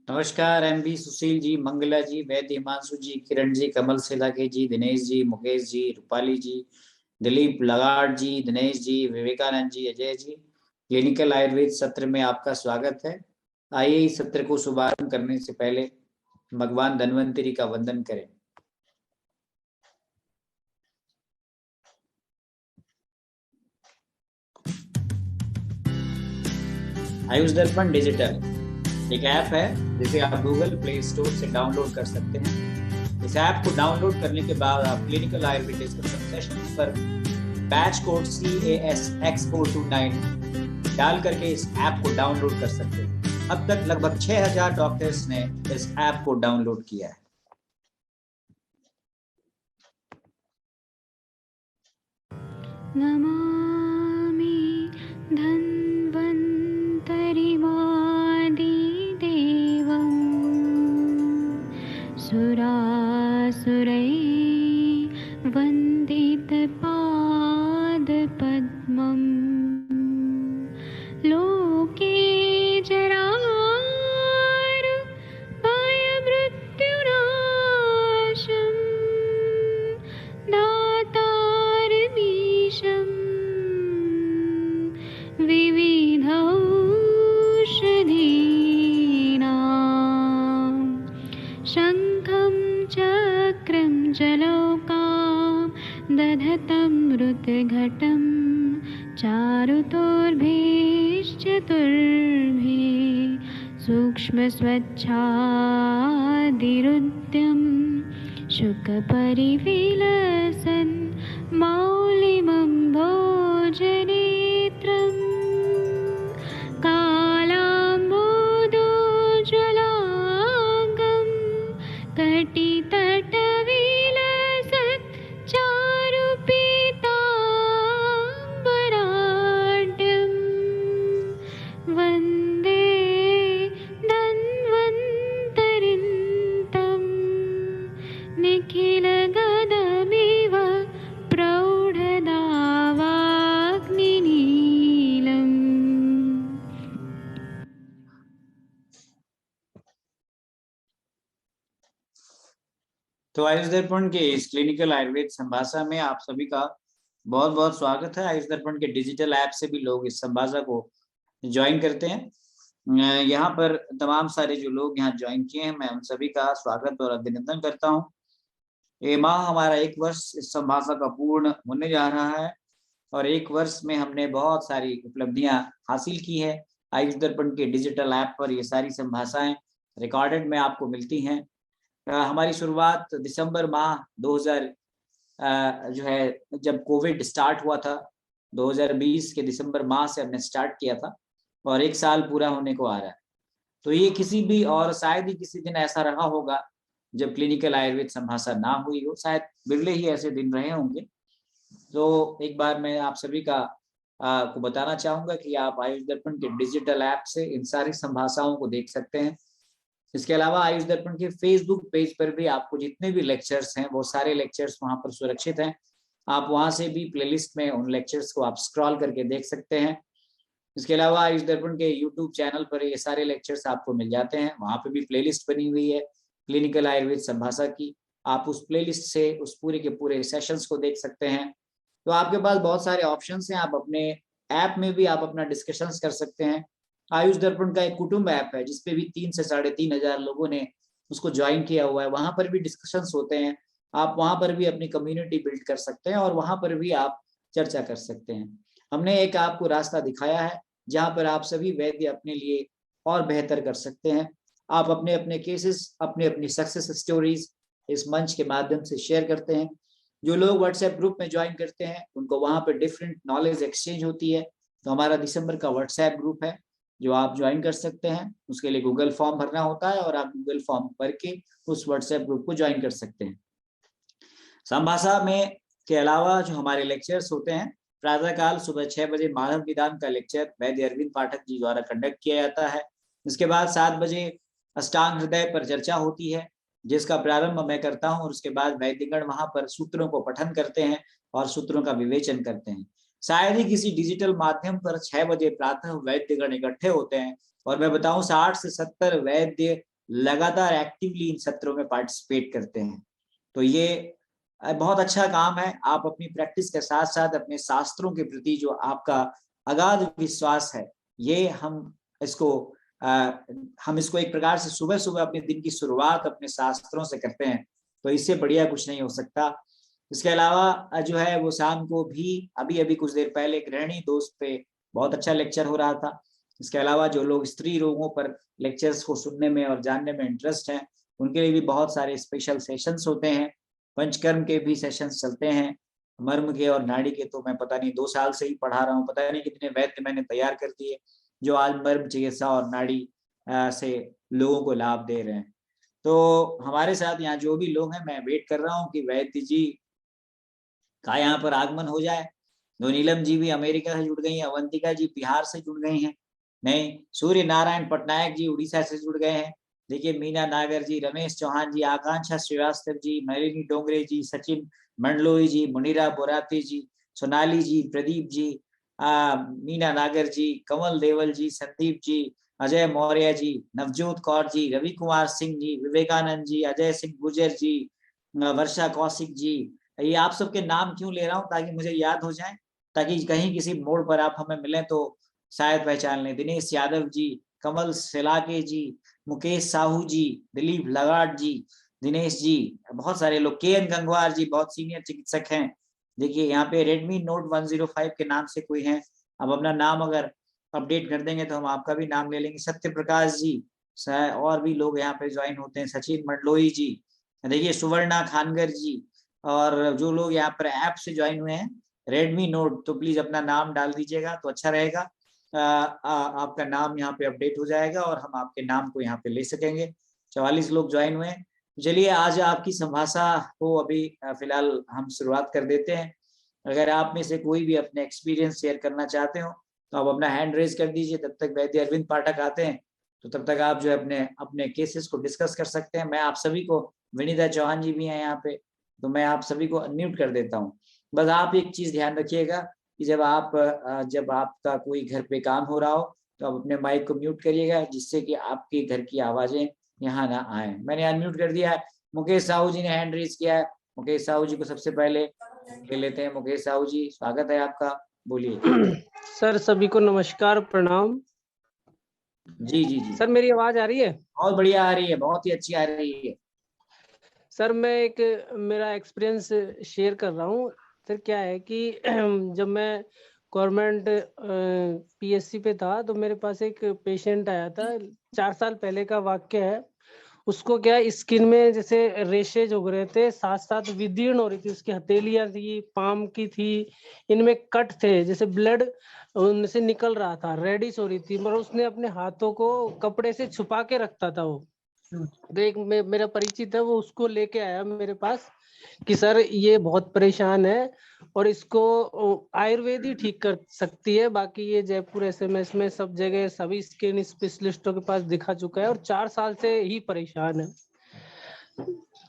नमस्कार एमबी सुशील जी, मंगला जी, वैद्य हिमांशु जी, किरण जी, कमल सेलाके जी, दिनेश जी, मुकेश जी, रूपाली जी, दिलीप लगाड़ जी, दिनेश जी, विवेकानंद जी, अजय जी। क्लिनिकल आयुर्वेद सत्र में आपका स्वागत है। आइए इस सत्र को शुभारंभ करने से पहले भगवान धन्वंतरी का वंदन करें। आयुष दर्पण डिजिटल एक ऐप है जिसे आप गूगल प्ले स्टोर से डाउनलोड कर सकते हैं। इस ऐप को डाउनलोड करने के बाद आप क्लिनिकल आयुर्वेद डिस्कशन सेशन पर बैच कोड CASX429 डाल करके इस ऐप को डाउनलोड कर सकते हैं। अब तक लगभग 6000 डॉक्टर्स ने इस ऐप को डाउनलोड किया है। नमामि धन्वन्तरिमादिदेवं सुरासुरैर्वन्दितपादपद्मम् लोके जरारुभयमृत्युनाशम् दातारमीशम् विविधौषधीनां शङ्खं चक्रं जलौकां दधतं मृतघटं चारुतोर्भिश्चतुर्भिः सूक्ष्मस्वच्छादिरुद्यं शुकपरिविलसन् मौलिमं भोजनेत्रम् कालाम्बोदोज्ज्वलाङ्गं कटितटविलसत् चारुपीताम्बराढ्यं वन्दे धन्वन्तरिन्तं निखिलगदमिव प्रौढदावाग्निनीलम्। तो आयुष दर्पण के इस क्लिनिकल आयुर्वेद संभाषा में आप सभी का बहुत बहुत स्वागत है। आयुष दर्पण के डिजिटल ऐप से भी लोग इस संभाषा को ज्वाइन करते हैं। यहाँ पर तमाम सारे जो लोग यहाँ ज्वाइन किए हैं, मैं उन सभी का स्वागत और अभिनंदन करता हूँ। ये माह हमारा 1 वर्ष इस संभाषा का पूर्ण होने जा रहा है और 1 वर्ष में हमने बहुत सारी उपलब्धियां हासिल की है। आयुष दर्पण के डिजिटल ऐप पर ये सारी संभाषाएं रिकॉर्डेड में आपको मिलती हैं। हमारी शुरुआत दिसंबर माह 2000 जो है जब कोविड स्टार्ट हुआ था 2020 के दिसंबर माह से हमने स्टार्ट किया था और 1 साल पूरा होने को आ रहा है। तो ये किसी भी और शायद ही किसी दिन ऐसा रहा होगा जब क्लिनिकल आयुर्वेद संभाषा ना हुई हो, शायद बिरले ही ऐसे दिन रहे होंगे। तो एक बार मैं आप सभी का को बताना चाहूंगा कि आप आयुष दर्पण के डिजिटल ऐप से इन सारी संभाषाओं को देख सकते हैं। इसके अलावा आयुष दर्पण के फेसबुक पेज पर भी आपको जितने भी लेक्चर्स हैं वो सारे लेक्चर्स वहां पर सुरक्षित हैं। आप वहां से भी प्लेलिस्ट में उन लेक्चर्स को आप स्क्रॉल करके देख सकते हैं। इसके अलावा आयुष दर्पण के यूट्यूब चैनल पर ये सारे लेक्चर्स आपको मिल जाते हैं। वहां पे भी प्लेलिस्ट बनी हुई है क्लिनिकल आयुर्वेद संभाषा की। आप उस प्लेलिस्ट से उस पूरे के पूरे सेशंस को देख सकते हैं। तो आपके पास बहुत सारे ऑप्शंस हैं। आप अपने ऐप में भी आप अपना डिस्कशंस कर सकते हैं। आयुष दर्पण का एक कुटुंब ऐप है जिसपे भी 3 से 3,500 लोगों ने उसको ज्वाइन किया हुआ है। वहां पर भी डिस्कशंस होते हैं। आप वहां पर भी अपनी कम्युनिटी बिल्ड कर सकते हैं और वहां पर भी आप चर्चा कर सकते हैं। हमने एक आपको रास्ता दिखाया है जहां पर आप सभी वैद्य अपने लिए और बेहतर कर सकते हैं। आप अपने अपने केसेस, अपनी अपनी सक्सेस स्टोरीज इस मंच के माध्यम से शेयर करते हैं। जो लोग व्हाट्सएप ग्रुप में ज्वाइन करते हैं उनको वहां पर डिफरेंट नॉलेज एक्सचेंज होती है। तो हमारा दिसंबर का व्हाट्सएप ग्रुप है जो आप ज्वाइन कर सकते हैं। उसके लिए गूगल फॉर्म भरना होता है और आप गूगल फॉर्म भर के उस व्हाट्सएप ग्रुप को ज्वाइन कर सकते हैं। संभाषा में के अलावा जो हमारे लेक्चर्स होते हैं, प्रातःकाल सुबह 6 बजे मानव निदान का लेक्चर वैद्य अरविंद पाठक जी द्वारा कंडक्ट किया जाता है। इसके बाद 7 बजे अष्टांग हृदय पर चर्चा होती है जिसका प्रारंभ मैं करता हूं और उसके बाद वैद्यगण वहां पर सूत्रों को पठन करते हैं और सूत्रों का विवेचन करते हैं। शायद ही किसी डिजिटल माध्यम पर 6 बजे प्रातः वैद्यगण इकट्ठे होते हैं और मैं बताऊं 60 से 70 वैद्य लगातार एक्टिवली इन सत्रों में पार्टिसिपेट करते हैं। तो ये बहुत अच्छा काम है। आप अपनी प्रैक्टिस के साथ साथ अपने शास्त्रों के प्रति जो आपका अगाध विश्वास है, ये हम इसको एक प्रकार से सुबह सुबह अपने दिन की शुरुआत अपने शास्त्रों से करते हैं, तो इससे बढ़िया कुछ नहीं हो सकता। इसके अलावा जो है वो शाम को भी अभी अभी कुछ देर पहले गृहिणी दोस्त पे बहुत अच्छा लेक्चर हो रहा था। इसके अलावा जो लोग स्त्री रोगों पर लेक्चर्स को सुनने में और जानने में इंटरेस्ट है, उनके लिए भी बहुत सारे स्पेशल सेशंस होते हैं। पंचकर्म के भी सेशंस चलते हैं। मर्म के और नाड़ी के तो मैं पता नहीं 2 साल से ही पढ़ा रहा हूँ, पता नहीं कितने वैद्य मैंने तैयार कर दिए जो आज मर्म चिकित्सा और नाड़ी से लोगों को लाभ दे रहे हैं। तो हमारे साथ यहाँ जो भी लोग हैं, मैं वेट कर रहा हूँ कि वैद्य जी का यहाँ पर आगमन हो जाए। तो नीलम जी भी अमेरिका से जुड़ गई हैं, अवंतिका जी बिहार से जुड़ गई हैं, नहीं सूर्य नारायण पटनायक जी उड़ीसा से जुड़ गए हैं। देखिए मीना नागर जी, रमेश चौहान जी, आकांक्षा श्रीवास्तव जी, नलिनी डोंगरे जी, सचिन मंडलोई जी, मुनीरा बोराती जी, सोनाली जी, प्रदीप जी, मीना नागर जी, कमल देवल जी, संदीप जी, अजय मौर्य जी, नवजोत कौर जी, रवि कुमार सिंह जी, विवेकानंद जी, अजय सिंह गुर्जर जी, वर्षा कौशिक जी। ये आप सबके नाम क्यों ले रहा हूँ? ताकि मुझे याद हो जाए, ताकि कहीं किसी मोड़ पर आप हमें मिले तो शायद पहचान लें। दिनेश यादव जी, कमल सिलाके जी, मुकेश साहू जी, दिलीप लगाट जी, दिनेश जी, बहुत सारे लोग, के एन गंगवार जी बहुत सीनियर चिकित्सक हैं। देखिए यहाँ पे रेडमी नोट 105 के नाम से कोई है, अब अपना नाम अगर अपडेट कर देंगे तो हम आपका भी नाम ले लेंगे। सत्य प्रकाश जी, और भी लोग यहाँ पे ज्वाइन होते हैं, सचिन मंडलोई जी, देखिए सुवर्णा खानगर जी, और जो लोग यहाँ पर ऐप से ज्वाइन हुए हैं रेडमी नोट, तो प्लीज अपना नाम डाल दीजिएगा तो अच्छा रहेगा। आपका नाम यहाँ पे अपडेट हो जाएगा और हम आपके नाम को यहाँ पे ले सकेंगे। 44 लोग ज्वाइन हुए हैं। चलिए आज आपकी संभाषा को अभी फिलहाल हम शुरुआत कर देते हैं। अगर आप में से कोई भी अपने एक्सपीरियंस शेयर करना चाहते हो तो आप अपना हैंड रेज कर दीजिए। तब तक वैद्य अरविंद पाठक आते हैं तो तब तक आप जो है अपने अपने केसेस को डिस्कस कर सकते हैं। मैं आप सभी को, विनीता चौहान जी भी हैं यहाँ पे, तो मैं आप सभी को अनम्यूट कर देता हूँ। बस आप एक चीज ध्यान रखिएगा कि जब आपका कोई घर पे काम हो रहा हो तो आप अपने माइक को म्यूट करिएगा, जिससे कि आपके घर की आवाजें यहाँ ना आए। मैंने अनम्यूट कर दिया है। मुकेश साहू जी ने हैंड रेज किया है। मुकेश साहू जी को सबसे पहले ले लेते हैं। मुकेश साहू जी, स्वागत है आपका, बोलिए। सर सभी को नमस्कार, प्रणाम। जी जी जी सर मेरी आवाज आ रही है? बहुत बढ़िया आ रही है, बहुत ही अच्छी आ रही है। सर मैं मेरा एक्सपीरियंस शेयर कर रहा हूँ। सर क्या है कि जब मैं गवर्नमेंट पीएससी पे था तो मेरे पास एक पेशेंट आया था, 4 साल पहले का वाक्य है। उसको क्या स्किन में जैसे रेशेज हो रहे थे, साथ साथ विदीर्ण हो रही थी, उसकी हथेलियां थी, पाम की थी, इनमें कट थे, जैसे ब्लड उनसे निकल रहा था, रेडिश हो रही थी, मगर उसने अपने हाथों को कपड़े से छुपा के रखता था। वो तो एक मेरा परिचित है, वो उसको लेके आया मेरे पास कि सर ये बहुत परेशान है और इसको आयुर्वेद ही ठीक कर सकती है, बाकी ये जयपुर एसएमएस में सब जगह सभी स्किन स्पेशलिस्टों के पास दिखा चुका है और 4 साल से ही परेशान है।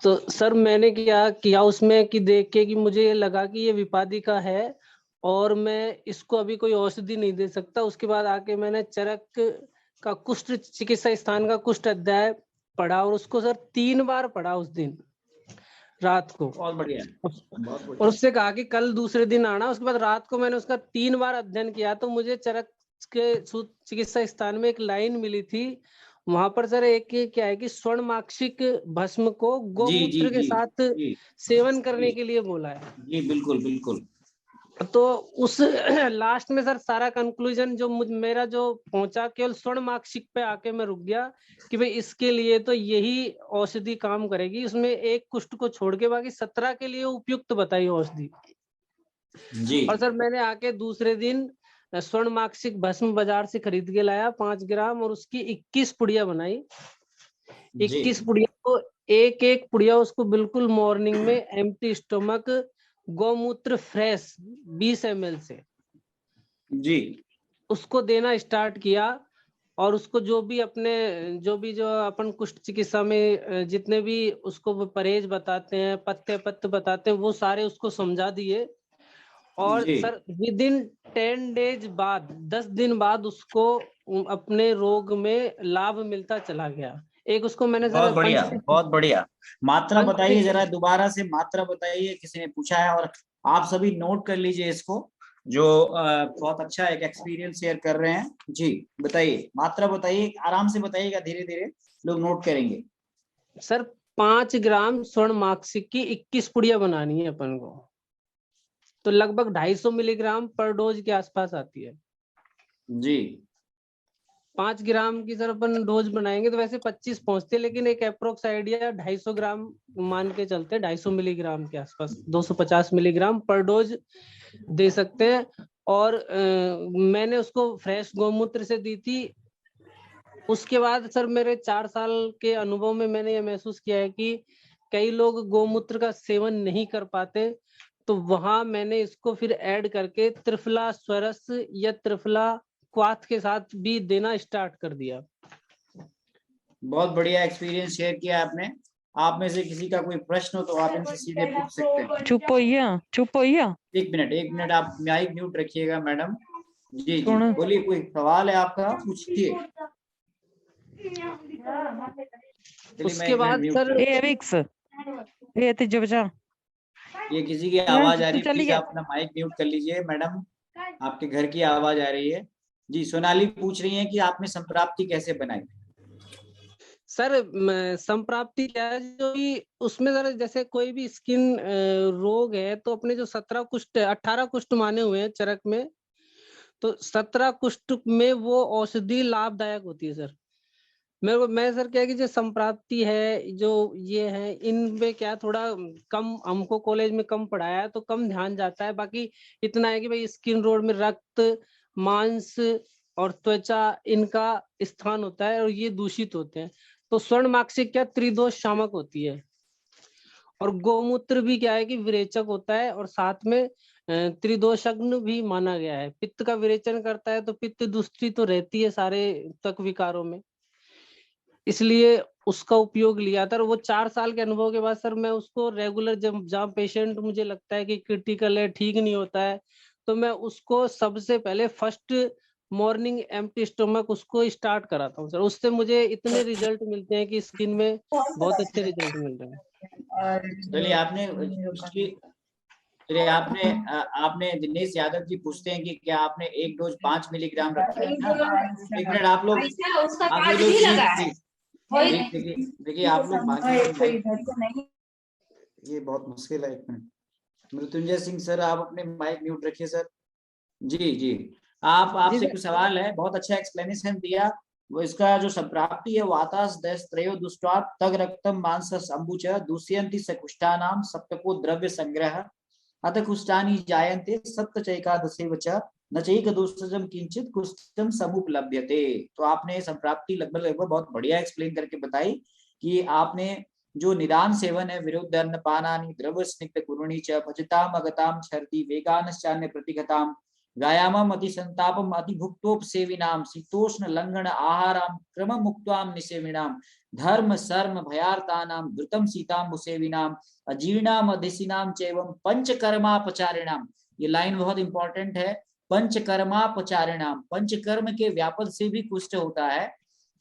तो सर मैंने क्या किया उसमें कि देख के कि मुझे लगा कि ये विपादिका है और मैं इसको अभी कोई औषधि नहीं दे सकता। उसके बाद आके मैंने चरक का कुष्ठ चिकित्सा स्थान का कुष्ठ अध्याय पढ़ा और उसको सर 3 बार पढ़ा उस दिन रात को। बहुत बढ़िया, बहुत बढ़िया। और उससे कहा कि कल दूसरे दिन आना। उसके बाद रात को मैंने उसका 3 बार अध्ययन किया तो मुझे चरक के चिकित्सा स्थान में एक लाइन मिली थी। वहां पर सर एक क्या है कि स्वर्णमाक्षिक भस्म को गौमूत्र के साथ सेवन करने के लिए बोला है। जी बिल्कुल बिल्कुल। तो उस लास्ट में सर सारा कंक्लूजन जो मेरा जो पहुंचा, केवल स्वर्णमाक्षिक पे आके मैं रुक गया कि भाई इसके लिए तो यही औषधि काम करेगी। उसमें एक कुष्ठ को छोड़ के बाकी 17 के लिए उपयुक्त बताई औषधि। जी। और सर मैंने आके दूसरे दिन स्वर्णमाक्षिक भस्म बाजार से खरीद के लाया 5 ग्राम और उसकी 21 पुड़िया बनाई। 21 पुड़िया को एक पुड़िया उसको बिल्कुल मॉर्निंग में एम्प्टी स्टमक गौमूत्र फ्रेश 20 ml से जी उसको देना स्टार्ट किया। और उसको जो भी अपन कुष्ठ चिकित्सा में जितने भी उसको परहेज बताते हैं, पथ्य बताते हैं, वो सारे उसको समझा दिए। और सर विद इन 10 डेज बाद, 10 दिन बाद उसको अपने रोग में लाभ मिलता चला गया। एक उसको मैंने बहुत सर बढ़िया, बहुत बढ़िया। मात्रा बताइए पंचकृत जरा, दोबारा से मात्रा बताइए, किसी ने पूछा है, और आप सभी नोट कर लीजिए इसको, जो बहुत अच्छा एक एक्सपीरियंस शेयर कर रहे हैं। जी बताइए, मात्रा बताइए, आराम से बताइएगा, धीरे धीरे लोग नोट करेंगे। सर 5 ग्राम स्वर्ण मार्कसिक की 21 पुड़िया बनानी है अपन को, तो लगभग 250 मिलीग्राम पर डोज के आसपास आती है। जी 5 ग्राम की सर अपन डोज बनाएंगे तो वैसे 25 पहुंचते हैं, लेकिन एक अप्रोक्स आइडिया 250 ग्राम मान के चलते हैं, 250 मिलीग्राम के आसपास, 250 मिलीग्राम पर डोज दे सकते हैं। और मैंने उसको फ्रेश गौमूत्र से दी थी। उसके बाद सर मेरे 4 साल के अनुभव में मैंने ये महसूस किया है कि कई लोग गौमूत्र का सेवन नहीं कर पाते, तो वहां मैंने इसको फिर ऐड करके त्रिफला स्वरस या त्रिफला क्वाथ के साथ भी देना स्टार्ट कर दिया। बहुत बढ़िया एक्सपीरियंस शेयर किया आपने। आप में से किसी का कोई प्रश्न हो तो आप इनसे सीधे पूछ सकते हैं। चुप होइया। एक मिनट आप माइक म्यूट रखिएगा मैडम। जी जी बोलिए, कोई सवाल है आपका, पूछिए। उसके बाद सर ये किसी की आवाज आ रही है, चली प्लीज गया। आप अपना माइक म्यूट कर लीजिए मैडम, आपके घर की आवाज आ रही है। जी सोनाली पूछ रही है कि आपने संप्राप्ति कैसे बनाई। सर संप्राप्ति क्या है, जो भी उसमें सर जैसे कोई भी स्किन रोग है, तो अपने जो 17 कुष्ठ 18 कुष्ठ माने हुए हैं चरक में, तो 17 कुष्ठ में वो औषधि लाभदायक होती है सर। मैं सर क्या है कि जो संप्राप्ति है, जो ये है, इनमें क्या थोड़ा कम हमको कॉलेज में कम पढ़ाया है, तो कम ध्यान जाता है। बाकी इतना है कि भाई स्किन रोड में रक्त, मांस और त्वचा, इनका स्थान होता है और ये दूषित होते हैं। तो स्वर्ण मार्कसिक क्या त्रिदोष शामक होती है, और गौमूत्र भी क्या है कि विरेचक होता है, और साथ में त्रिदोषग्न भी माना गया है। पित्त का विरेचन करता है, तो पित्त दूषित तो रहती है सारे त्वक विकारों में, इसलिए उसका उपयोग लिया था। और वो 4 साल के अनुभव के बाद सर मैं उसको रेगुलर, जब जहाँ पेशेंट मुझे लगता है कि क्रिटिकल है, ठीक नहीं होता है, तो मैं उसको सबसे पहले फर्स्ट मॉर्निंग एम्प्टी स्टमक उसको स्टार्ट कराता हूँ सर। उससे मुझे इतने रिजल्ट मिलते हैं कि स्किन में बहुत अच्छे रिजल्ट मिल रहे हैं। चलिए आपने उसकी, चलिए आपने दिनेश यादव जी पूछते हैं कि क्या आपने एक डोज 5 मिलीग्राम रखी है ना। एक मिनट आप लोग देखिए आप लोग बाकी, ये बहुत मुश्किल है। एक मिनट, मृत्युंजय सिंह सर आप अपने माइक म्यूट रखिए सर। जी जी आपसे कुछ सवाल है, बहुत अच्छा एक्सप्लेनेशन दिया। वो इसका जो संप्राप्ति है, वातास दस त्रयो दुष्टात् तग रक्तम मांस अंबुच दूष्यन्ति सकुष्ठानाम सप्तको द्रव्य संग्रह अत कुष्ठानि जायन्ते सप्त चैकादशेव च न चैक दोषजम किंचित कुष्ठम समुपलभ्यते। तो आपने संप्राप्ति लगभग बहुत बढ़िया एक्सप्लेन करके बताई कि आपने जो निदान सेवन है, विरुद्ध अन्न पानानि द्रव स्निग्ध कुरुणी च भजताम अगताम छर्दी वेगानश्चान्य प्रतिघताम व्यायामम अति संतापम अति भुक्तोपसेविनाम शीतोष्ण लंघन आहाराम क्रम मुक्ताम निसेविनाम धर्म शर्म भयार्तानाम द्रुतम सीताम मुसेविनाम अजीर्णाम अधिसिनाम चैवम पंचकर्मापचारिणाम। ये लाइन बहुत इंपॉर्टेंट है, पंचकर्मापचारिणाम, पंचकर्म के व्यापक से भी कुष्ठ होता है।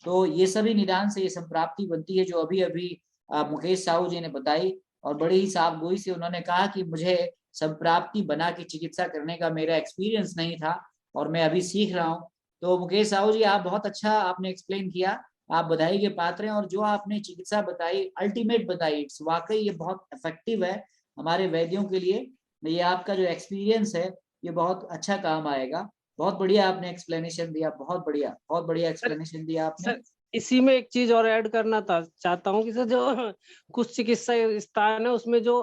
तो ये सभी निदान से ये संप्राप्ति बनती है, जो अभी अभी मुकेश साहू जी ने बताई, और बड़ी ही साफ गोई से उन्होंने कहा कि मुझे संप्राप्ति बना के चिकित्सा करने का मेरा एक्सपीरियंस नहीं था और मैं अभी सीख रहा हूँ। तो मुकेश साहू जी आप बहुत अच्छा आपने एक्सप्लेन किया, आप बधाई के पात्र हैं। और जो आपने चिकित्सा बताई, अल्टीमेट बताई, वाकई ये बहुत इफेक्टिव है हमारे वैद्यों के लिए। ये आपका जो एक्सपीरियंस है ये बहुत अच्छा काम आएगा। बहुत बढ़िया आपने एक्सप्लेनेशन दिया, बहुत बढ़िया एक्सप्लेनेशन दिया आपने। सर इसी में एक चीज और ऐड करना चाहता हूँ कि सर जो कुछ चिकित्सा स्थान है उसमें जो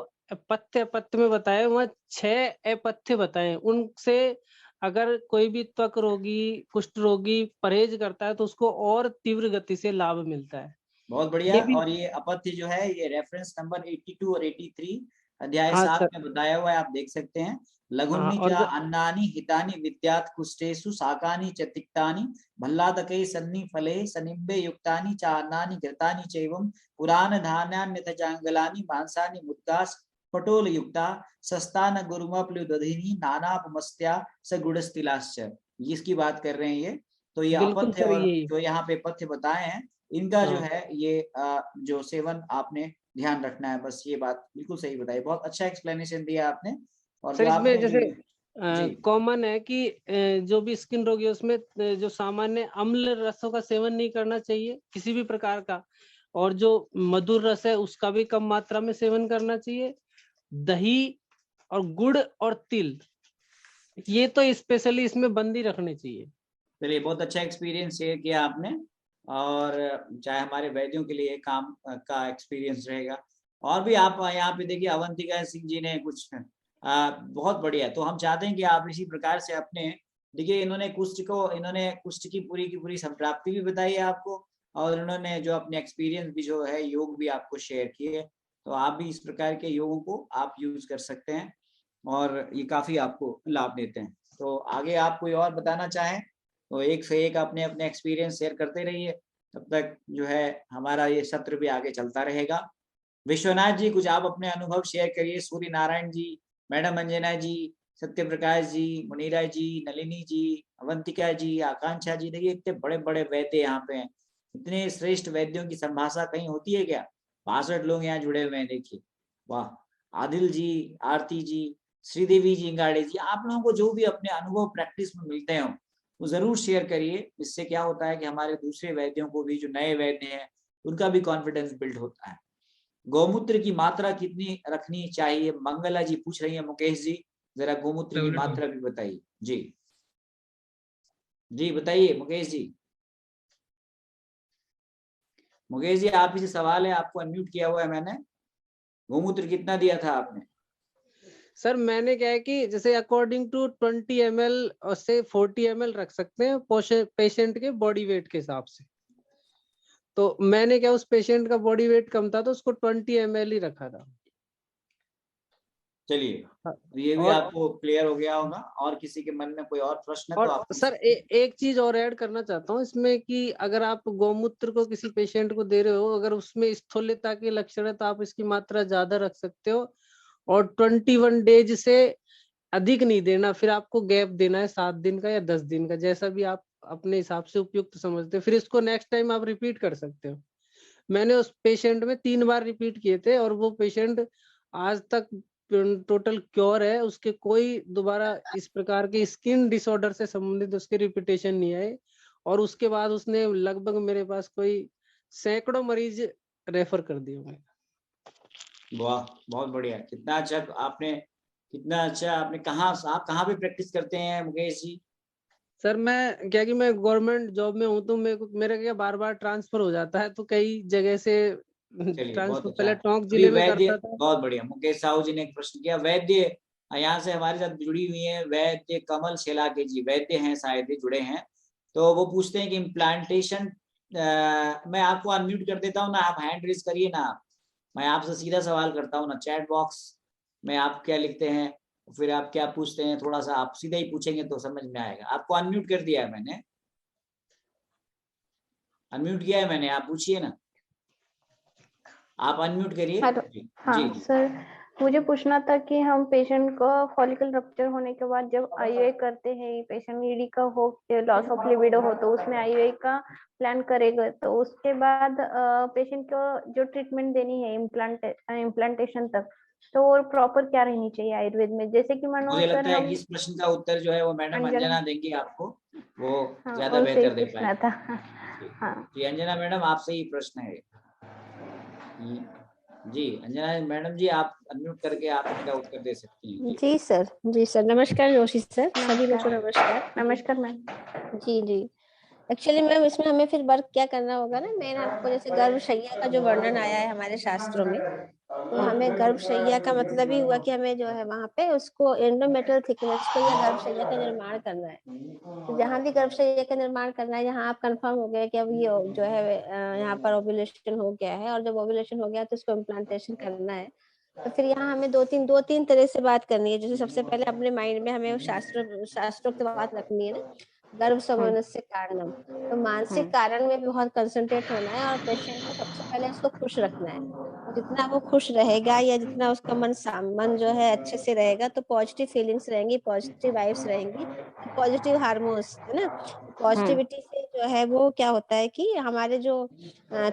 पथ्य में बताए, वहाँ 6 अपथ्य बताए, उनसे अगर कोई भी त्वक रोगी, कुष्ठ रोगी परहेज करता है तो उसको और तीव्र गति से लाभ मिलता है। बहुत बढ़िया। और ये अपथ्य जो है ये रेफरेंस नंबर 82 और 83 अध्याय 7 में बताया हुआ है, आप देख सकते हैं। लघुन्नि च अन्नानि हितानि विद्यात् कुष्ठेषु शाकानि च तिक्तानि भल्लादकै सन्नि फले सनिम्बे युक्तानि च अन्नानि घृतानि चैवं पुराण धान्यान्यथ जांगलानि मांसानि मुद्गास् पटोल युक्ता सस्तान गुरुमप्लुदधिनी नानापमस्त्या स गुड़स्तिलाश्च। इसकी बात कर रहे हैं ये। तो ये अपथ्य और जो यहाँ पे पथ्य बताए हैं इनका जो हाँ। है ये जो सेवन आपने ध्यान रखना है, बस ये बात बिल्कुल सही बताई, बहुत अच्छा एक्सप्लेनेशन दिया आपने। और सर जो इसमें आपने जैसे जी कॉमन है कि जो भी स्किन रोग है उसमें जो सामान्य अम्ल रसों का सेवन नहीं करना चाहिए किसी भी प्रकार का, और जो मधुर रस है उसका भी कम मात्रा में सेवन करना चाहिए। दही और गुड़ और तिल, ये तो स्पेशली इसमें बंदी रखनी चाहिए। चलिए, बहुत अच्छा एक्सपीरियंस शेयर किया आपने, और चाहे हमारे वैद्यों के लिए काम का एक्सपीरियंस रहेगा। और भी आप यहाँ पे देखिए अवंतिका सिंह जी ने कुछ बहुत बढ़िया, तो हम चाहते हैं कि आप इसी प्रकार से अपने, देखिए इन्होंने कुष्ठ की पूरी संप्राप्ति भी बताई है आपको, और इन्होंने जो अपने एक्सपीरियंस भी जो है योग भी आपको शेयर किए, तो आप भी इस प्रकार के योगों को आप यूज कर सकते हैं और ये काफी आपको लाभ देते हैं। तो आगे आप कोई और बताना चाहें तो एक से एक अपने अपने एक्सपीरियंस शेयर करते रहिए, तब तक जो है हमारा ये सत्र भी आगे चलता रहेगा। विश्वनाथ जी, कुछ आप अपने अनुभव शेयर करिए। सूर्य नारायण जी, मैडम अंजना जी, सत्य प्रकाश जी, मुनीरा जी, नलिनी जी, अवंतिका जी, आकांक्षा जी, देखिए इतने बड़े बड़े वैद्य यहाँ पे हैं। इतने श्रेष्ठ वैद्यों की संभाषा कहीं होती है क्या? 62 लोग यहाँ जुड़े हुए हैं, देखिए वाह। आदिल जी, आरती जी, श्रीदेवी जी, इंगाड़े जी, आप लोगों को जो भी अपने अनुभव प्रैक्टिस में मिलते हो वो जरूर शेयर करिए। इससे क्या होता है कि हमारे दूसरे वैद्यों को भी, जो नए वैद्य हैं, उनका भी कॉन्फिडेंस बिल्ड होता है। गौमूत्र की मात्रा कितनी रखनी चाहिए? मंगला जी पूछ रही है। मुकेश जी, जरा गौमूत्र की मात्रा भी बताइए। जी जी बताइए मुकेश जी। मुकेश जी, आप ही से सवाल है, आपको अनम्यूट किया हुआ है मैंने। गौमूत्र कितना दिया था आपने? सर मैंने क्या है कि जैसे अकॉर्डिंग टू 20 ml और से 40 ml रख सकते हैं पेशेंट के बॉडी वेट के हिसाब से। तो मैंने क्या, उस पेशेंट का बॉडी वेट कम था तो उसको 20 ml ही रखा था। चलिए, हाँ। तो ये भी और आपको क्लियर हो गया होगा। और किसी के मन में कोई और प्रश्न है तो और आप पूछ सर सकते हैं। एक चीज और ऐड करना चाहता हूँ इसमें कि अगर आप गौमूत्र को किसी पेशेंट को दे रहे हो, अगर उसमें स्थूलता के लक्षण है तो आप इसकी मात्रा ज्यादा रख सकते हो, और 21 डेज से अधिक नहीं देना। फिर आपको गैप देना है 7 दिन का या 10 दिन का, जैसा भी आप अपने हिसाब से उपयुक्त समझते हो। फिर इसको नेक्स्ट टाइम आप रिपीट कर सकते हो। मैंने उस पेशेंट में 3 बार रिपीट किए थे और वो पेशेंट आज तक टोटल क्योर है, उसके कोई दोबारा इस प्रकार के स्किन डिसऑर्डर से संबंधित उसके रिपीटेशन नहीं आए। और उसके बाद उसने लगभग मेरे पास कोई सैकड़ों मरीज रेफर कर दिए होंगे। वाह, बहुत बढ़िया। कितना अच्छा आपने आप कहाँ पे प्रैक्टिस करते हैं मुकेश जी? सर मैं क्या कि मैं गवर्नमेंट जॉब में हूँ, तो मेरा क्या बार बार ट्रांसफर हो जाता है, तो कई जगह से चलिए, बहुत ट्रांसफर, अच्छा। पहले टोंक अभी जिले में वैद्य, करता था। बहुत बढ़िया। मुकेश साहू जी ने एक प्रश्न किया। वैद्य यहाँ से हमारे साथ जुड़ी हुई है, वैद्य कमल शेलाके जी, वैद्य हैं शायद ही जुड़े हैं। तो वो पूछते हैं कि इम्प्लांटेशन, मैं आपको अनम्यूट कर देता हूँ ना, आप हैंड रेज करिए ना। मैं आपसे सीधा सवाल करता हूँ ना, चैट बॉक्स में आप क्या लिखते हैं, फिर आप क्या पूछते हैं, थोड़ा सा आप सीधा ही पूछेंगे तो समझ में आएगा। आपको अनम्यूट कर दिया है मैंने, अनम्यूट किया है मैंने, आप पूछिए ना, आप अनम्यूट करिए। हेलो। जी हाँ जी जी। सर, मुझे पूछना था कि हम पेशेंट को फॉलिकल रप्चर होने के बाद जब आईयूआई करते हैं, पेशेंट ईडी का हो, लॉस ऑफ लिबिडो हो, तो उसमें आईयूआई का प्लान करेगा, तो उसके बाद पेशेंट को जो ट्रीटमेंट देनी है इम्प्लांटेशन तक, तो वो प्रॉपर क्या रहनी चाहिए आयुर्वेद में? जैसे कि मानो मुझे सर लगता है कि हम इस प्रश्न का उत्तर जो है वो मैडम अंजना, अंजना देंगी आपको, वो हाँ ज्यादा उनसे ही बेहतर दे पूछना पाएंगे। था। जी हाँ जी, अंजना मैडम आपसे ही प्रश्न है। जी अंजना मैडम जी, आप अनम्यूट करके आप इसका उत्तर दे सकती हैं। जी जी सर, जी सर, नमस्कार जोशी सर, सभी लोग को नमस्कार। नमस्कार। नमस्कार मैम। जी जी। एक्चुअली मैम इसमें हमें फिर वर्क क्या करना होगा ना, मेन आपको जैसे गर्भशैया का जो वर्णन आया है हमारे शास्त्रों में, तो हमें गर्भशैया का मतलब ही हुआ कि हमें जो है वहाँ पे उसको एंडोमेट्रियल थिकनेस को या गर्भशैया का निर्माण करना है। तो जहाँ भी गर्भशैया का निर्माण करना है, यहाँ आप कंफर्म हो गए कि अब ये जो है यहाँ पर ओव्यूलेशन हो गया है, और जब ओव्यूलेशन हो गया तो इसको इम्प्लांटेशन करना है। तो फिर यहाँ हमें दो तीन तरह से बात करनी है। जैसे सबसे पहले अपने माइंड में हमें शास्त्रोक्त बात रखनी है ना, गर्भ समनस्य कारणम, तो मानसिक कारण में भी बहुत कंसंट्रेट होना है, और पेशेंट को सबसे पहले उसको खुश रखना है। और जितना वो खुश रहेगा या जितना उसका मन जो है अच्छे से रहेगा, तो पॉजिटिव फीलिंग्स रहेंगी, पॉजिटिव वाइब्स रहेंगी, पॉजिटिव हार्मोन्स है ना, पॉजिटिविटी से जो है वो क्या होता है कि हमारे जो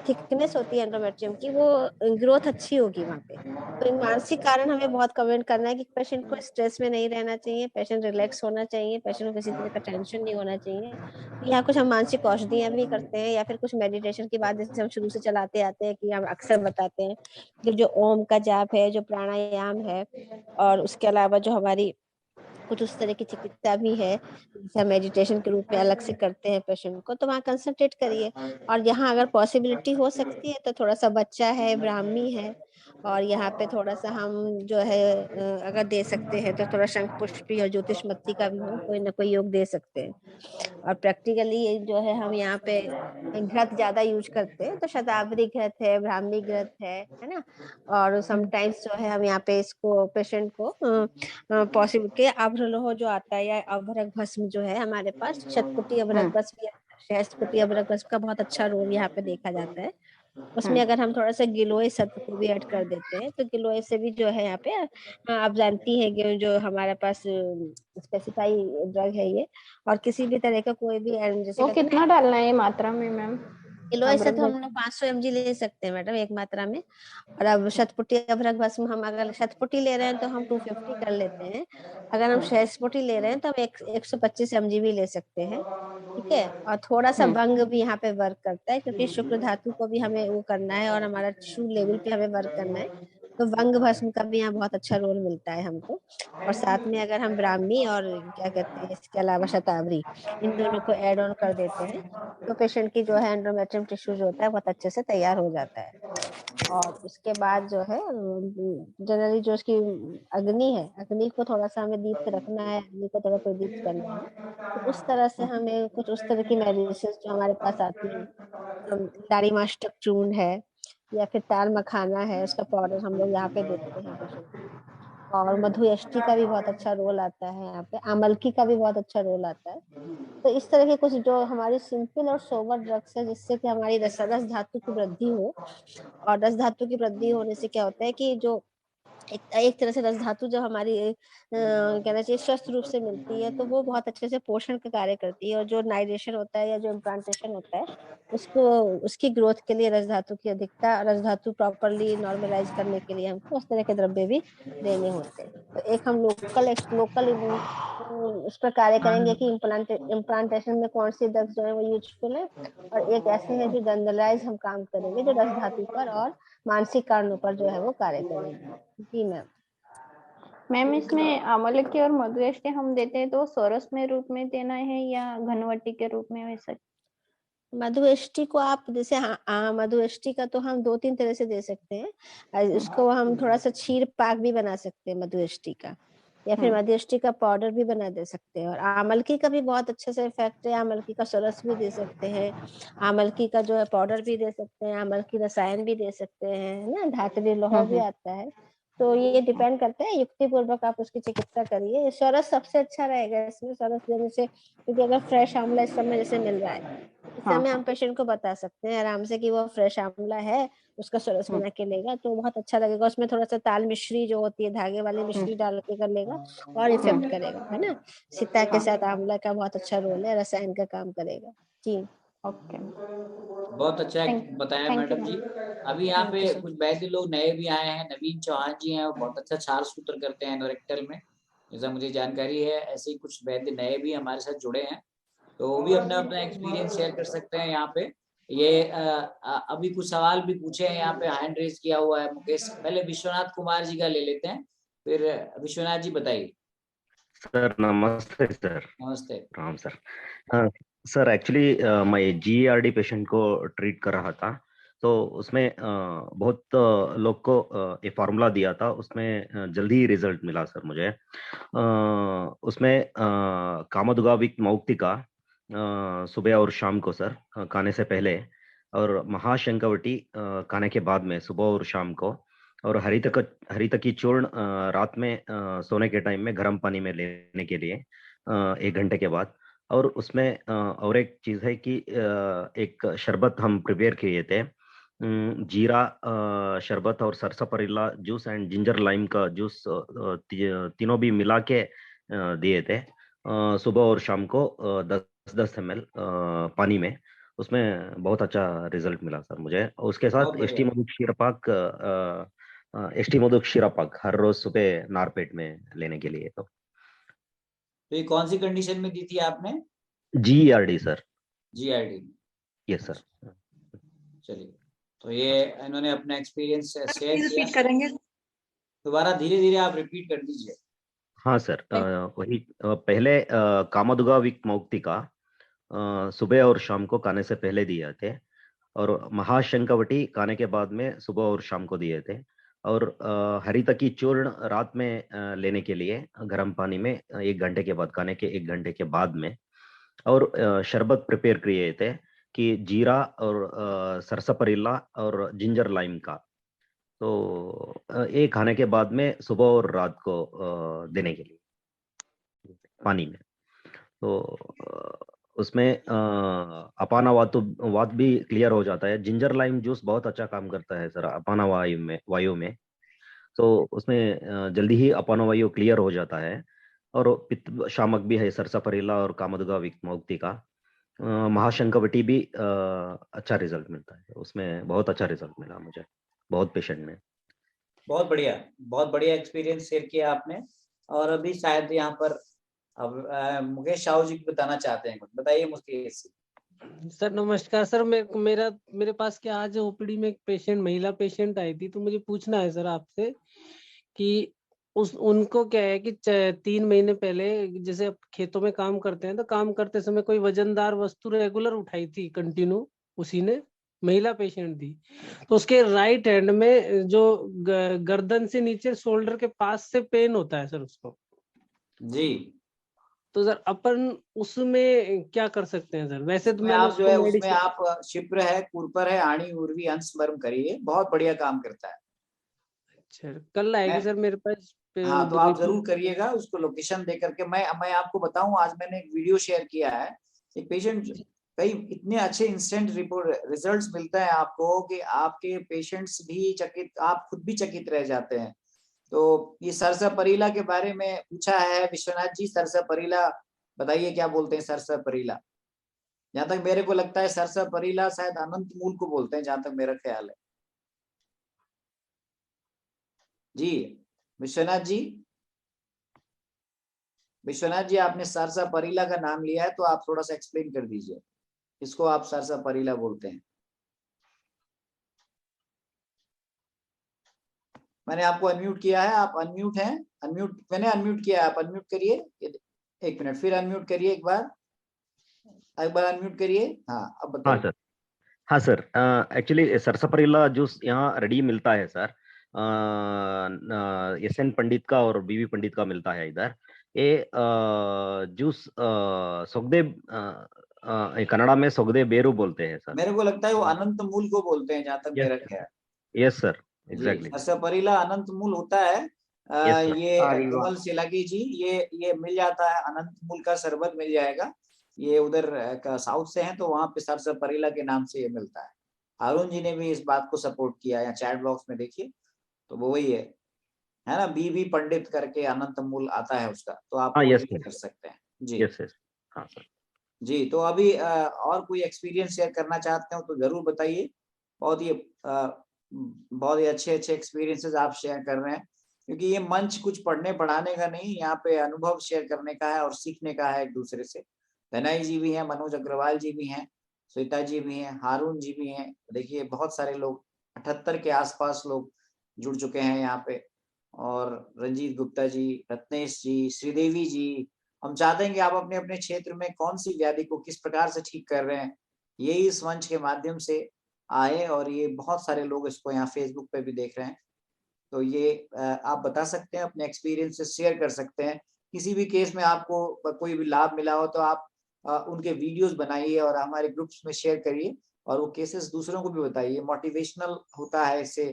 थिकनेस होती है एंडोमेट्रियम की, वो ग्रोथ अच्छी होगी वहाँ पे। तो मानसिक कारण हमें बहुत कमेंट करना है कि पेशेंट को स्ट्रेस में नहीं रहना चाहिए, पेशेंट रिलैक्स होना चाहिए, पेशेंट को किसी तरह का टेंशन नहीं होना चाहिए। यहाँ कुछ हम मानसिक औषधियाँ भी करते हैं, या फिर कुछ मेडिटेशन की बात जैसे हम शुरू से चलाते आते हैं कि हम अक्सर बताते हैं कि जो ओम का जाप है, जो प्राणायाम है, और उसके अलावा जो हमारी कुछ उस तरह की चिकित्सा भी है जैसे मेडिटेशन के रूप में अलग से करते हैं पेशेंट को, तो वहाँ कंसंट्रेट करिए। और यहाँ अगर पॉसिबिलिटी हो सकती है तो थोड़ा सा बच्चा है, ब्राह्मी है, और यहाँ पे थोड़ा सा हम जो है अगर दे सकते हैं तो थोड़ा शंख पुष्पी और ज्योतिषमती का भी हम कोई ना कोई योग दे सकते हैं। और प्रैक्टिकली जो है हम यहाँ पे घृत ज्यादा यूज करते हैं, तो शतावरी घृत है, ब्राह्मी घृत है ना। और समटाइम्स जो है हम यहाँ पे इसको पेशेंट को पॉसिबल के अभ्रलोह जो आता है, या अभ्रक भस्म जो है हमारे पास, शतपुटी अभ्रक भस्म या सहस्त्रपुटी अभ्रक भस्म का बहुत अच्छा रोल यहाँ पे देखा जाता है। उसमें अगर हम थोड़ा सा गिलोय सत्व को भी ऐड कर देते हैं तो गिलोय से भी जो है यहाँ पे आप जानती हैं कि जो हमारे पास स्पेसिफाई ड्रग है ये, और किसी भी तरह का कोई भी जैसे वो कितना डालना है मात्रा में मैम? किलो ऐसे तो हम लोग 500 mg ले सकते हैं मैडम एक मात्रा में। और अब शतपुटी अभ्रक भस्म हम अगर शतपुटी ले रहे हैं तो हम 250 कर लेते हैं। अगर हम सहस्पुटी ले रहे हैं तो हम 125 mg भी ले सकते हैं, ठीक है। और थोड़ा सा भंग भी यहाँ पे वर्क करता है, क्योंकि शुक्र धातु को भी हमें वो करना है और हमारा टिश्यू लेवल पे हमें वर्क करना है, तो भंग भस्म का भी यहाँ बहुत अच्छा रोल मिलता है हमको। और साथ में अगर हम ब्राह्मी और क्या कहते हैं इसके अलावा शतावरी, इन दोनों को ऐड ऑन कर देते हैं तो पेशेंट की जो है एंडोमेट्रियम टिश्यू जो होता है बहुत अच्छे से तैयार हो जाता है। और उसके बाद जो है जनरली जो उसकी अग्नि है, अग्नि को थोड़ा सा हमें दीप्त रखना है, अग्नि को थोड़ा प्रदीप्त करना है। तो उस तरह से हमें कुछ उस तरह की मेडिसिन जो हमारे पास आती है, दारिमाष्टक चूर्ण है, या फिर ताल मखाना है, उसका पाउडर हम लोग यहाँ पे देते हैं पेशेंट को। और मधुयष्टि का भी बहुत अच्छा रोल आता है यहाँ पे, आमलकी का भी बहुत अच्छा रोल आता है। तो इस तरह के कुछ जो हमारी सिंपल और सोबर ड्रग्स है, जिससे कि हमारी रस धातु की वृद्धि हो। और रस धातु की वृद्धि होने से क्या होता है कि जो एक तरह से रस धातु जब हमारी कहना चाहिए स्वस्थ रूप से मिलती है तो वो बहुत अच्छे से पोषण का कार्य करती है। और जो नाइजेशन होता है या जो इम्प्लांटेशन होता है, उसको उसकी ग्रोथ के लिए रस धातु की अधिकता, रस धातु प्रॉपरली नॉर्मलाइज करने के लिए हमको उस तरह के द्रव्य भी देने होते हैं। तो एक हम लोकल उस पर कार्य करेंगे कि इम्प्लांटेशन में कौन सी ड्रग्स जो है वो यूजफुल है, और एक ऐसे है जो जनरलाइज हम काम करेंगे जो रस धातु पर और मानसिक कारणों पर जो है वो कार्य करेंगे। जी मैम इसमें आमलकी और मधुयष्टि हम देते हैं तो सोरस में रूप में देना है या घनवटी के रूप में, वैसा? मधुयष्टि को आप जैसे मधुयष्टि का तो हम 2-3 तरह से दे सकते हैं। इसको हम थोड़ा सा क्षीर पाक भी बना सकते हैं मधुयष्टि का, या फिर मधुयष्टि का पाउडर भी बना दे सकते हैं। और आमलकी का भी बहुत अच्छे से इफेक्ट है, आमलकी का सरस भी दे सकते हैं, आमलकी का जो है पाउडर भी दे सकते हैं, आमलकी रसायन भी दे सकते हैं ना, धातृ लोहा भी आता है। तो ये डिपेंड करता है, युक्ति पूर्वक आप उसकी चिकित्सा करिए। सरस सबसे अच्छा रहेगा इसमें, सरस देने से, क्योंकि अगर फ्रेश आंवला इस समय जैसे मिल रहा है, इस समय हम पेशेंट को बता सकते हैं आराम से कि वो फ्रेश आंवला है, उसका सरस बना के लेगा तो बहुत अच्छा लगेगा। उसमें थोड़ा सा ताल मिश्री जो होती है, धागे वाली मिश्री डाल के कर लेगा और इफेक्ट करेगा, है ना। सीता के साथ आंवला का बहुत अच्छा रोल है, रसायन का काम करेगा। जी ओके, बहुत अच्छा बताया मैडम जी। अभी यहाँ पे कुछ वैद्य लोग नए भी आए हैं, नवीन चौहान जी हैं, वो बहुत अच्छा छाल सूत्र करते हैं एनोरेक्टल में, जैसा मुझे जानकारी है। ऐसे ही कुछ वैद्य नए भी हमारे साथ जुड़े हैं, तो वो भी अपना अपना एक्सपीरियंस शेयर कर सकते हैं यहाँ पे। ये अभी कुछ सवाल भी पूछे हैं यहाँ पे, हैंड रेज किया हुआ है मुकेश। पहले विश्वनाथ कुमार जी का ले लेते हैं, फिर विश्वनाथ जी बताइए। सर नमस्ते सर। नमस्ते। राम सर। सर एक्चुअली मैं GERD पेशेंट को ट्रीट कर रहा था, तो उसमें बहुत लोग को ये फार्मूला दिया था, उसमें जल्दी रिजल्ट मिला सर मुझे। उसमें कामोदगाविक मौक्तिका सुबह और शाम को सर खाने से पहले, और महाशंकवटी खाने के बाद में सुबह और शाम को, और हरितकी चूर्ण रात में सोने के टाइम में गर्म पानी में लेने के लिए 1 घंटे के बाद। और उसमें और एक चीज़ है कि एक शरबत हम प्रिपेयर किए थे, जीरा शरबत और सरसों जूस एंड जिंजर लाइम का जूस, तीनों भी मिला के दिए थे सुबह और शाम को 10 10 ml पानी में, उसमें बहुत अच्छा रिजल्ट मिला सर मुझे। उसके बहुत साथ बढ़िया। एसटी मधुक शीरा पाक हर रोज सुबह नारपेट में लेने के लिए। तो ये कौन सी कंडीशन में दी थी आपने? GERD sir. GID। Yes sir. चलिए, तो ये इन्होंने अपना एक्सपीरियंस शेयर किया। रिपीट करेंगे? दोबारा धीरे धीरे आप रिपीट कर दीजिए। हाँ सर, वही पहले कामदुगा विक मौक्ति का सुबह और शाम को खाने से पहले दिए थे, और महाशंकवटी खाने के बाद में सुबह और शाम को दिए थे, और हरितकी चूर्ण रात में लेने के लिए गर्म पानी में 1 घंटे के बाद, खाने के 1 घंटे के बाद में, और शरबत प्रिपेयर किए थे कि जीरा और सरसपरीला और जिंजर लाइम का, तो ये खाने के बाद में सुबह और रात को देने के लिए पानी में। तो उसमें अपाना वात भी क्लियर हो जाता है। जिंजर लाइम जूस बहुत अच्छा काम करता है सर अपाना वायु में, तो उसमें जल्दी ही अपाना वायु क्लियर हो जाता है। और पित्त शामक भी है सरसपरीला और कामदुगा विक्मोक्ति का। महाशंकवटी भी अच्छा रिजल्ट मिलता है उसमें, बहुत अच्छा रिजल्ट मिला मुझे बहुत पेशेंट में। बहुत बढ़िया एक्सपीरियंस शेयर किया आपने। और अभी शायद यहाँ पर अब मुकेश साहू जी बताना चाहते हैं कुछ, बताइए मुकेश। सर नमस्कार सर। मेरे पास क्या आज ओपीडी में एक महिला पेशेंट आई थी, तो मुझे पूछना है सर आपसे कि उनको क्या है कि 3 महीने पहले जैसे अब खेतों में काम करते हैं, तो काम करते समय कोई वजनदार वस्तु रेगुलर उठाई थी कंटिन्यू, उसी ने, महिला पेशेंट थी। तो उसके राइट हैंड में जो गर्दन से नीचे शोल्डर के पास से पेन होता है सर उसको जी। तो सर अपन उसमें क्या कर सकते हैं सर? वैसे तो मैंने आप जो है उसमें मेडिसिन, आप शिप्र है, कुरपर है, आणी उर्वी अंश मर्म करिए, बहुत बढ़िया काम करता है। अच्छा कल आएगी सर मेरे पास। हाँ, तो आप जरूर करिएगा उसको लोकेशन दे करके। मैं आपको बताऊं, आज मैंने एक वीडियो शेयर किया है, एक पेशेंट, कई इतने अच्छे इंस्टेंट रिजल्ट्स मिलते हैं आपको कि आपके पेशेंट्स भी चकित, आप खुद भी चकित रह जाते हैं। तो ये सरसपरीला के बारे में पूछा है विश्वनाथ जी। सरसपरीला बताइए क्या बोलते हैं सरसपरीला? जहां तक मेरे को लगता है सरसपरीला शायद अनंत मूल को बोलते हैं, जहां तक मेरा ख्याल है। जी विश्वनाथ जी, आपने सरसपरीला का नाम लिया है, तो आप थोड़ा सा एक्सप्लेन कर दीजिए, इसको आप सरसपरीला बोलते हैं। मैंने आपको अनम्यूट किया है, आप अनम्यूट हैं? अनम्यूट मैंने अनम्यूट किया है, आप अनम्यूट करिए। 1 मिनट, फिर अनम्यूट करिए, एक बार अनम्यूट करिए। हाँ अब बताइए। हाँ सर, एक्चुअली सरसपरीला जूस यहाँ रेडी मिलता है सर, SN पंडित का और BV पंडित का मिलता है इधर। ये जूस सोगदे कन्नड़ा में सोगदे बेरू बोलते हैं सर। मेरे को लगता है वो अनंत मूल को बोलते हैं, जहां तक मेरा ख्याल। Yes sir, exactly. सरसपरीला अनंत मूल होता है। ये कमल सिलागी जी, ये मिल जाता है, अनंत मूल का शरबत मिल जाएगा। ये उधर का साउथ से है, तो वहां पे सरसपरीला के नाम से ये मिलता है। अरुण जी ने भी इस बात को सपोर्ट किया है, चैट बॉक्स में देखिए, तो वो वही है ना, BV पंडित करके अनंत मूल आता है उसका, तो आप कर सकते हैं जी। हाँ सर जी। तो अभी और कोई एक्सपीरियंस शेयर करना चाहते हो तो जरूर बताइए। बहुत ही अच्छे एक्सपीरियंसेस आप शेयर कर रहे हैं, क्योंकि ये मंच कुछ पढ़ने पढ़ाने का नहीं, यहाँ पे अनुभव शेयर करने का है और सीखने का है एक दूसरे से। धनाई जी भी हैं, मनोज अग्रवाल जी भी हैं, श्वेता जी भी हैं, हारून जी भी हैं। देखिए बहुत सारे लोग, 78 के आसपास लोग जुड़ चुके हैं यहाँ पे। और रंजीत गुप्ता जी, रत्नेश जी, श्रीदेवी जी, हम चाहते हैं कि आप अपने अपने क्षेत्र में कौन सी व्याधि को किस प्रकार से ठीक कर रहे हैं, ये इस मंच के माध्यम से आए। और ये बहुत सारे लोग इसको यहाँ फेसबुक पे भी देख रहे हैं, तो ये आप बता सकते हैं, अपने एक्सपीरियंस से शेयर कर सकते हैं। किसी भी केस में आपको कोई भी लाभ मिला हो तो आप उनके वीडियोस बनाइए और हमारे ग्रुप्स में शेयर करिए, और वो केसेस दूसरों को भी बताइए। मोटिवेशनल होता है, इससे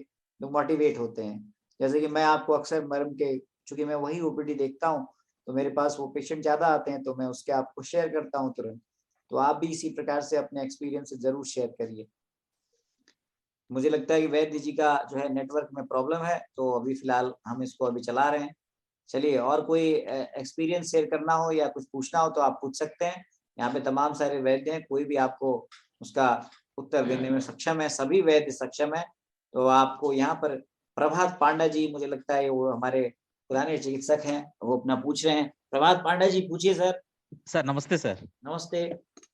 लोग मोटिवेट होते हैं। जैसे कि मैं आपको अक्सर मर्म के, चूंकि मैं वही OPD देखता हूँ, तो मेरे पास वो पेशेंट ज्यादा आते हैं, तो मैं उसके आपको शेयर करता हूँ तुरंत। तो आप भी इसी प्रकार से अपने एक्सपीरियंस से जरूर शेयर करिए। मुझे लगता है कि वैद्य जी का जो है नेटवर्क में प्रॉब्लम है, तो अभी फिलहाल हम इसको अभी चला रहे हैं। चलिए, और कोई एक्सपीरियंस शेयर करना हो या कुछ पूछना हो तो आप पूछ सकते हैं। यहाँ पे तमाम सारे वैद्य हैं, कोई भी आपको उसका उत्तर देने में सक्षम है, सभी वैद्य सक्षम है। तो आपको यहाँ पर प्रभात पांडा जी, मुझे लगता है वो हमारे पुराने चिकित्सक हैं, वो अपना पूछ रहे हैं। प्रभात पांडा जी पूछिए सर। सर नमस्ते सर। नमस्ते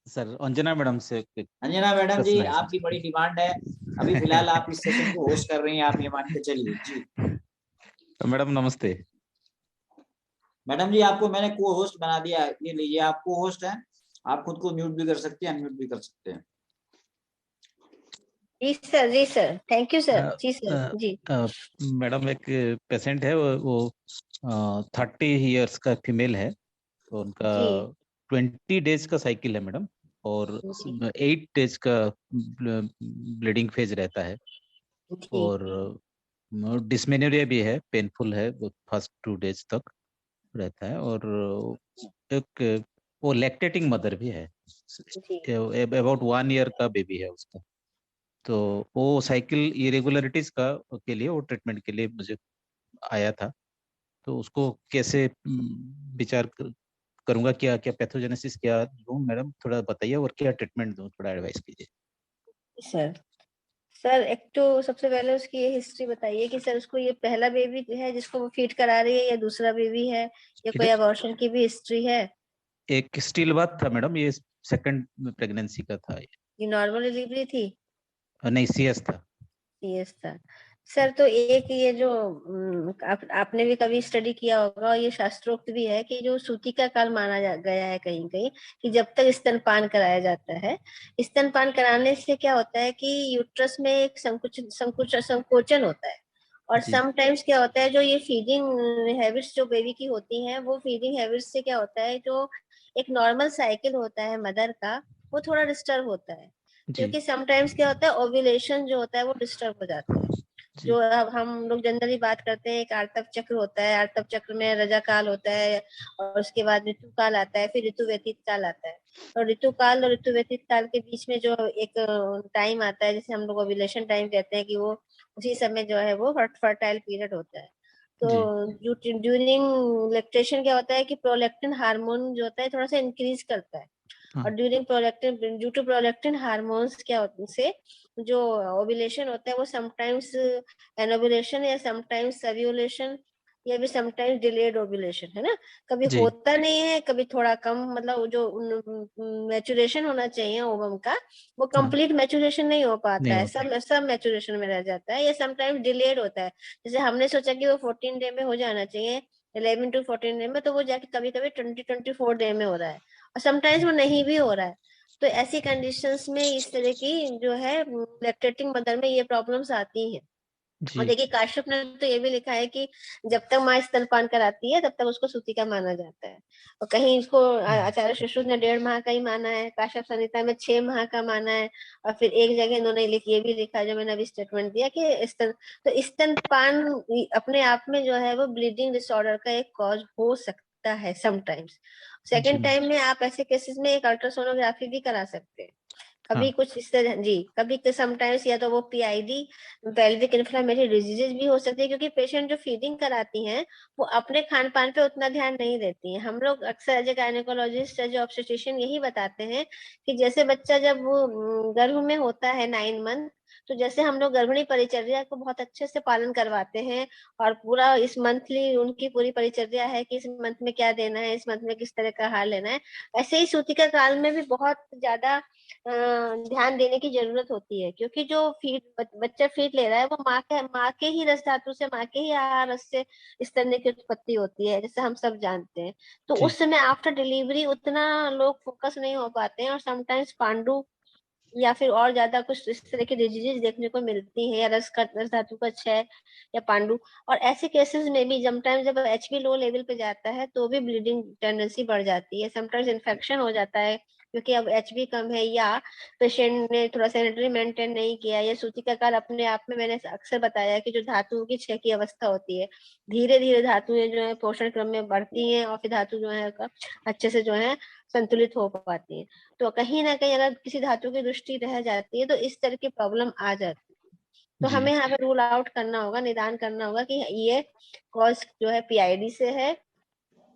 सर अंजना मैडम से अंजना मैडम जी, प्रश्न है आपकी बड़ी डिमांड है, अभी फिलहाल आप इस सेशन को होस्ट कर रही हैं, आप ये मान के चलिए जी। तो मैडम नमस्ते। मैडम जी, आपको मैंने को होस्ट बना दिया है, ये लीजिए आप को होस्ट हैं, आप खुद को म्यूट भी कर सकते हैं, अनम्यूट भी कर सकते हैं। जी सर थैंक यू सर। जी सर जी। मैडम एक पेशेंट है, वो 30 इयर्स का फीमेल है, तो उनका 20 डेज का साइकिल है मैडम, और 8 डेज का ब्लीडिंग फेज रहता है, और डिस्मेनोरिया भी है, पेनफुल है, वो फर्स्ट 2 डेज तक रहता है, और एक वो लैक्टेटिंग मदर भी है, अबाउट 1 ईयर का बेबी है उसका। तो वो साइकिल इरेगुलरिटीज का के लिए, वो ट्रीटमेंट के लिए मुझे आया था, तो उसको कैसे विचार करूंगा, क्या क्या पैथोजेनेसिस क्या दूं मैडम, थोड़ा बताइए, और क्या ट्रीटमेंट दूं, थोड़ा एडवाइस कीजिए। सर एक तो सबसे पहले उसकी ये हिस्ट्री बताइए कि सर उसको ये पहला बेबी है जिसको वो फीड करा रही है, या दूसरा बेबी है, या कोई अबॉर्शन की भी हिस्ट्री है? एक स्टील बाथ था मैडम, ये सेकंड प्रेगनेंसी का था। ये नॉर्मल डिलीवरी थी? नहीं, सीएस था। सीएस था। सर तो एक ये जो आपने भी कभी स्टडी किया होगा, ये शास्त्रोक्त भी है कि जो सूती का काल माना गया है कहीं कहीं, कि जब तक स्तनपान कराया जाता है, स्तनपान कराने से क्या होता है कि यूट्रस में एक संकोचन होता है, और समटाइम्स क्या होता है, जो ये फीडिंग हैबिट्स जो बेबी की होती हैं, वो फीडिंग हैबिट्स से क्या होता है, जो एक नॉर्मल साइकिल होता है मदर का, वो थोड़ा डिस्टर्ब होता है, क्योंकि समटाइम्स क्या होता है, ओव्यूलेशन जो होता है वो डिस्टर्ब हो जाता है। जो अब हम लोग जनरली बात करते हैं, एक आर्तव चक्र होता है, आर्तव चक्र में रजा काल होता है, और उसके बाद ऋतु काल आता है, फिर ऋतु व्यतीत काल आता है, और ऋतु काल और ऋतु व्यतीत काल के बीच में जो एक टाइम आता है, जिसे हम लोग ओव्यूलेशन टाइम कहते हैं, कि वो उसी समय जो है वो फर्टाइल पीरियड होता है। तो ड्यूरिंग लैक्टेशन क्या होता है कि प्रोलैक्टिन हार्मोन जो होता है थोड़ा सा इंक्रीज करता है, और during prolactin, due to prolactin hormones क्या होते से जो ओव्यूलेशन होता है वो समटाइम्स एनोवुलेशन, या समटाइम्स सब्यूलेशन, या भी समटाइम्स डिलेड ओव्यूलेशन, है ना, कभी होता नहीं है, कभी थोड़ा कम, मतलब जो मैचुरेशन होना चाहिए ओवम का, वो कंप्लीट मैचुरेशन नहीं हो पाता है, सब मैचुरेशन में रह जाता है, या समटाइम्स डिलेड होता है। जैसे हमने सोचा कि वो 14 डे में हो जाना चाहिए, 11 to 14 डे में, तो वो जाके कभी कभी 20-24 डे में हो रहा है, और समटाइम्स वो नहीं भी हो रहा है। तो ऐसी कंडीशंस में इस तरह की जो है लैक्टेटिंग मदर में ये प्रॉब्लम्स आती हैं। और देखिए काश्यप ने तो ये भी लिखा है कि जब तक माँ स्तनपान कराती है तब तक उसको सूतिका माना जाता है, और कहीं इसको आचार्य सुश्रुत ने 1.5 माह का ही माना है, काश्यप संहिता में 6 माह का माना है, और फिर एक जगह इन्होंने ये भी लिखा, जो मैंने अभी स्टेटमेंट दिया, कि स्तनपान अपने आप में जो है वो ब्लीडिंग डिसऑर्डर का एक कॉज हो सकता है समटाइम्स। सेकेंड टाइम में आप ऐसे केसेस में एक अल्ट्रासोनोग्राफी भी करा सकते हैं, कभी कुछ इस तरह जी, कभी समटाइम्स या तो वो पीआईडी पेल्विक इन्फ्लेमेटरी डिजीजेस भी हो सकती है, क्योंकि पेशेंट जो फीडिंग कराती हैं वो अपने खान पान पे उतना ध्यान नहीं देती हैं। हम लोग अक्सर as a gynaecologist as obstetrician यही बताते हैं कि जैसे बच्चा जब वो गर्भ में होता है 9 मंथ, तो जैसे हम लोग गर्भिणी परिचर्या को बहुत अच्छे से पालन करवाते हैं, और पूरा इस मंथली उनकी पूरी परिचर्या है कि इस मंथ में क्या देना है, इस मंथ में किस तरह का हाल लेना है, ऐसे ही सूतिका काल में भी बहुत ज्यादा ध्यान देने की जरूरत होती है, क्योंकि जो बच्चा फीड ले रहा है वो माँ के ही रस धातु से, माँ के ही आहार रस से स्तन की उत्पत्ति होती है, जैसे हम सब जानते हैं। तो उस समय आफ्टर डिलीवरी उतना लोग फोकस नहीं हो पाते हैं, और समटाइम्स पांडु या फिर और ज्यादा कुछ इस तरह की डिजीजेस देखने को मिलती है, या रस धातु का क्षय या पांडु। और ऐसे केसेस में भी समटाइम्स जब एचबी लो लेवल पे जाता है तो भी ब्लीडिंग टेंडेंसी बढ़ जाती है, समटाइम्स इन्फेक्शन हो जाता है, क्योंकि अब एचबी कम है, या पेशेंट ने थोड़ा सैनिटरी मेंटेन नहीं किया, या सूतिका काल अपने आप में, मैंने अक्सर बताया कि जो धातुओं की क्षय की अवस्था होती है, धीरे धीरे धातुएं जो है पोषण क्रम में बढ़ती हैं, और फिर धातु जो है अच्छे से जो है संतुलित हो पाती है। तो कहीं ना कहीं अगर किसी धातु की दृष्टि रह जाती है तो इस तरह की प्रॉब्लम आ जाती है। तो हमें यहाँ पे रूल आउट करना होगा, निदान करना होगा कि ये कॉज जो है पीआईडी से है,